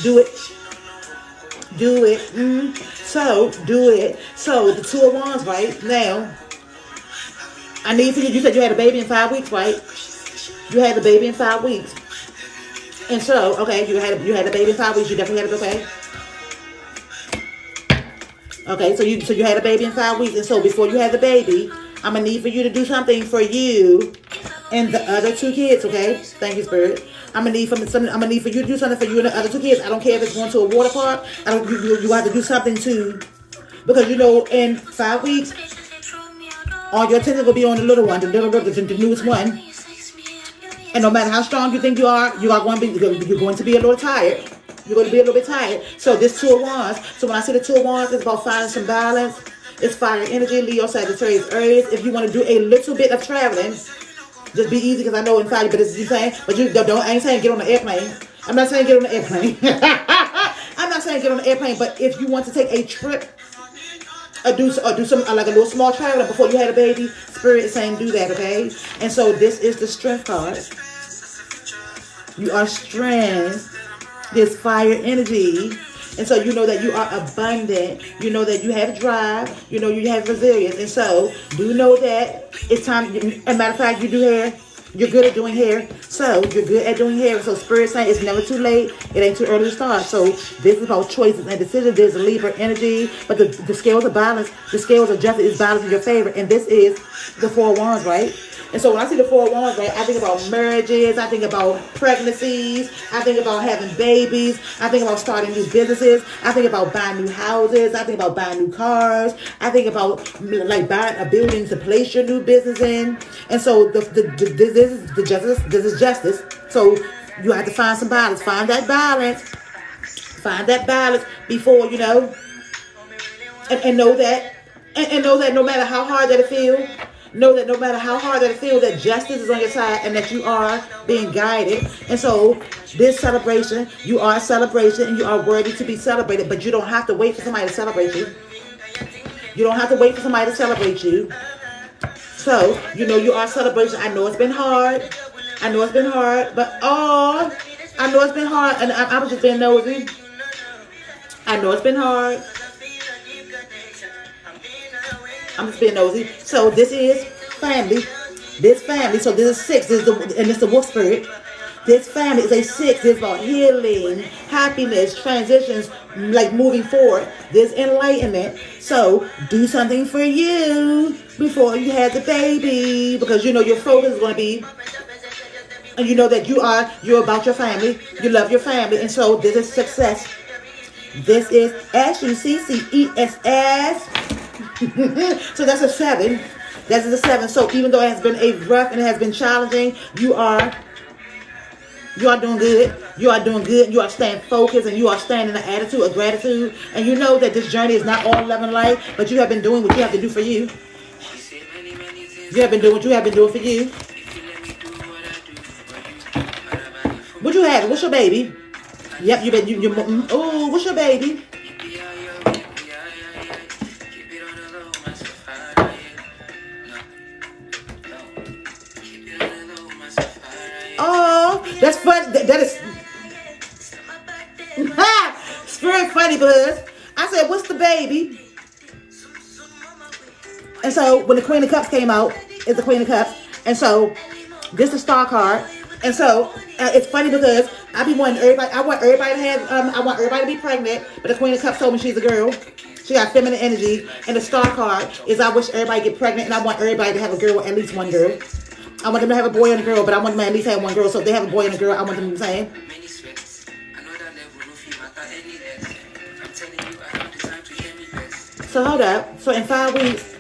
Do it. Do it. So do it. So the Two of Wands, right? Now I need for you. You said you had a baby in 5 weeks, right? You had the baby in 5 weeks. And so, okay, you had a baby in 5 weeks. You definitely had a baby. Okay, so you had a baby in 5 weeks. And so before you had the baby, I'm gonna need for you to do something for you and the other 2 kids. Okay, thank you, Spirit. I'm gonna need for you to do something for you and the other 2 kids. I don't care if it's going to a water park. You have to do something too, because you know in 5 weeks. All your attention will be on the little one, the newest one. And no matter how strong you think you're going to be a little tired. You're going to be a little bit tired. So this Two of Wands. So when I see the Two of Wands, it's about finding some balance. It's fire energy, Leo, Sagittarius, Aries. If you want to do a little bit of traveling, just be easy because I know in 5, but it's you saying. But I ain't saying get on the airplane. I'm not saying get on the airplane. I'm not saying get on the airplane. But if you want to take a trip. Or do some like a little small traveling before you had a baby. Spirit is saying do that, okay? And so this is the Strength card. You are strength. There's fire energy. And so you know that you are abundant. You know that you have drive. You know you have resilience. And so do know that it's time. As a matter of fact, you do hair. You're good at doing hair. So you're good at doing hair. So Spirit saying it's never too late. It ain't too early to start. So this is about choices and decisions. There's a Libra energy. But the scales of balance, the scales of justice is balance in your favor. And this is the Four of Wands, right? And so when I see the Four of Wands, right, I think about marriages. I think about pregnancies. I think about having babies. I think about starting new businesses. I think about buying new houses. I think about buying new cars. I think about like buying a building to place your new business in. And so this is justice. So you have to find some balance. Find that balance. Find that balance before, you know, and know that, and know that no matter how hard that it feels, know that no matter how hard that it feels, that justice is on your side and that you are being guided. And so this celebration, you are a celebration and you are worthy to be celebrated, but you don't have to wait for somebody to celebrate you. You don't have to wait for somebody to celebrate you. So, you know, you are a celebration. I know it's been hard. I know it's been hard, but I know it's been hard, and I was just being nosy. I know it's been hard. I'm just being nosy. So this is family. This family. So this is 6. And it's the wolf spirit. This family is a 6. It's about healing, happiness, transitions, like moving forward. There's enlightenment. So do something for you before you have the baby, because you know your focus is going to be, and you know that you're about your family. You love your family, and so this is success. This is success. So that's a 7. That's a 7. So even though it has been a rough and it has been challenging, you are doing good. You are doing good. You are staying focused, and you are staying in an attitude of gratitude. And you know that this journey is not all love and light, but you have been doing what you have to do for you. You have been doing what you have been doing for you. What you have? What's your baby? Yep, oh, what's your baby? Oh, that's fun. That is it's very funny, because I said, what's the baby? And so when the Queen of Cups came out, it's the Queen of Cups. And so this is the Star card. And so it's funny because I want everybody to be pregnant, but the Queen of Cups told me she's a girl. She got feminine energy. And the Star card is I wish everybody get pregnant, and I want everybody to have a girl, at least one girl. I want them to have a boy and a girl, but I want them to at least have one girl. So if they have a boy and a girl, I want them to be the same. So hold up. So in 5 weeks,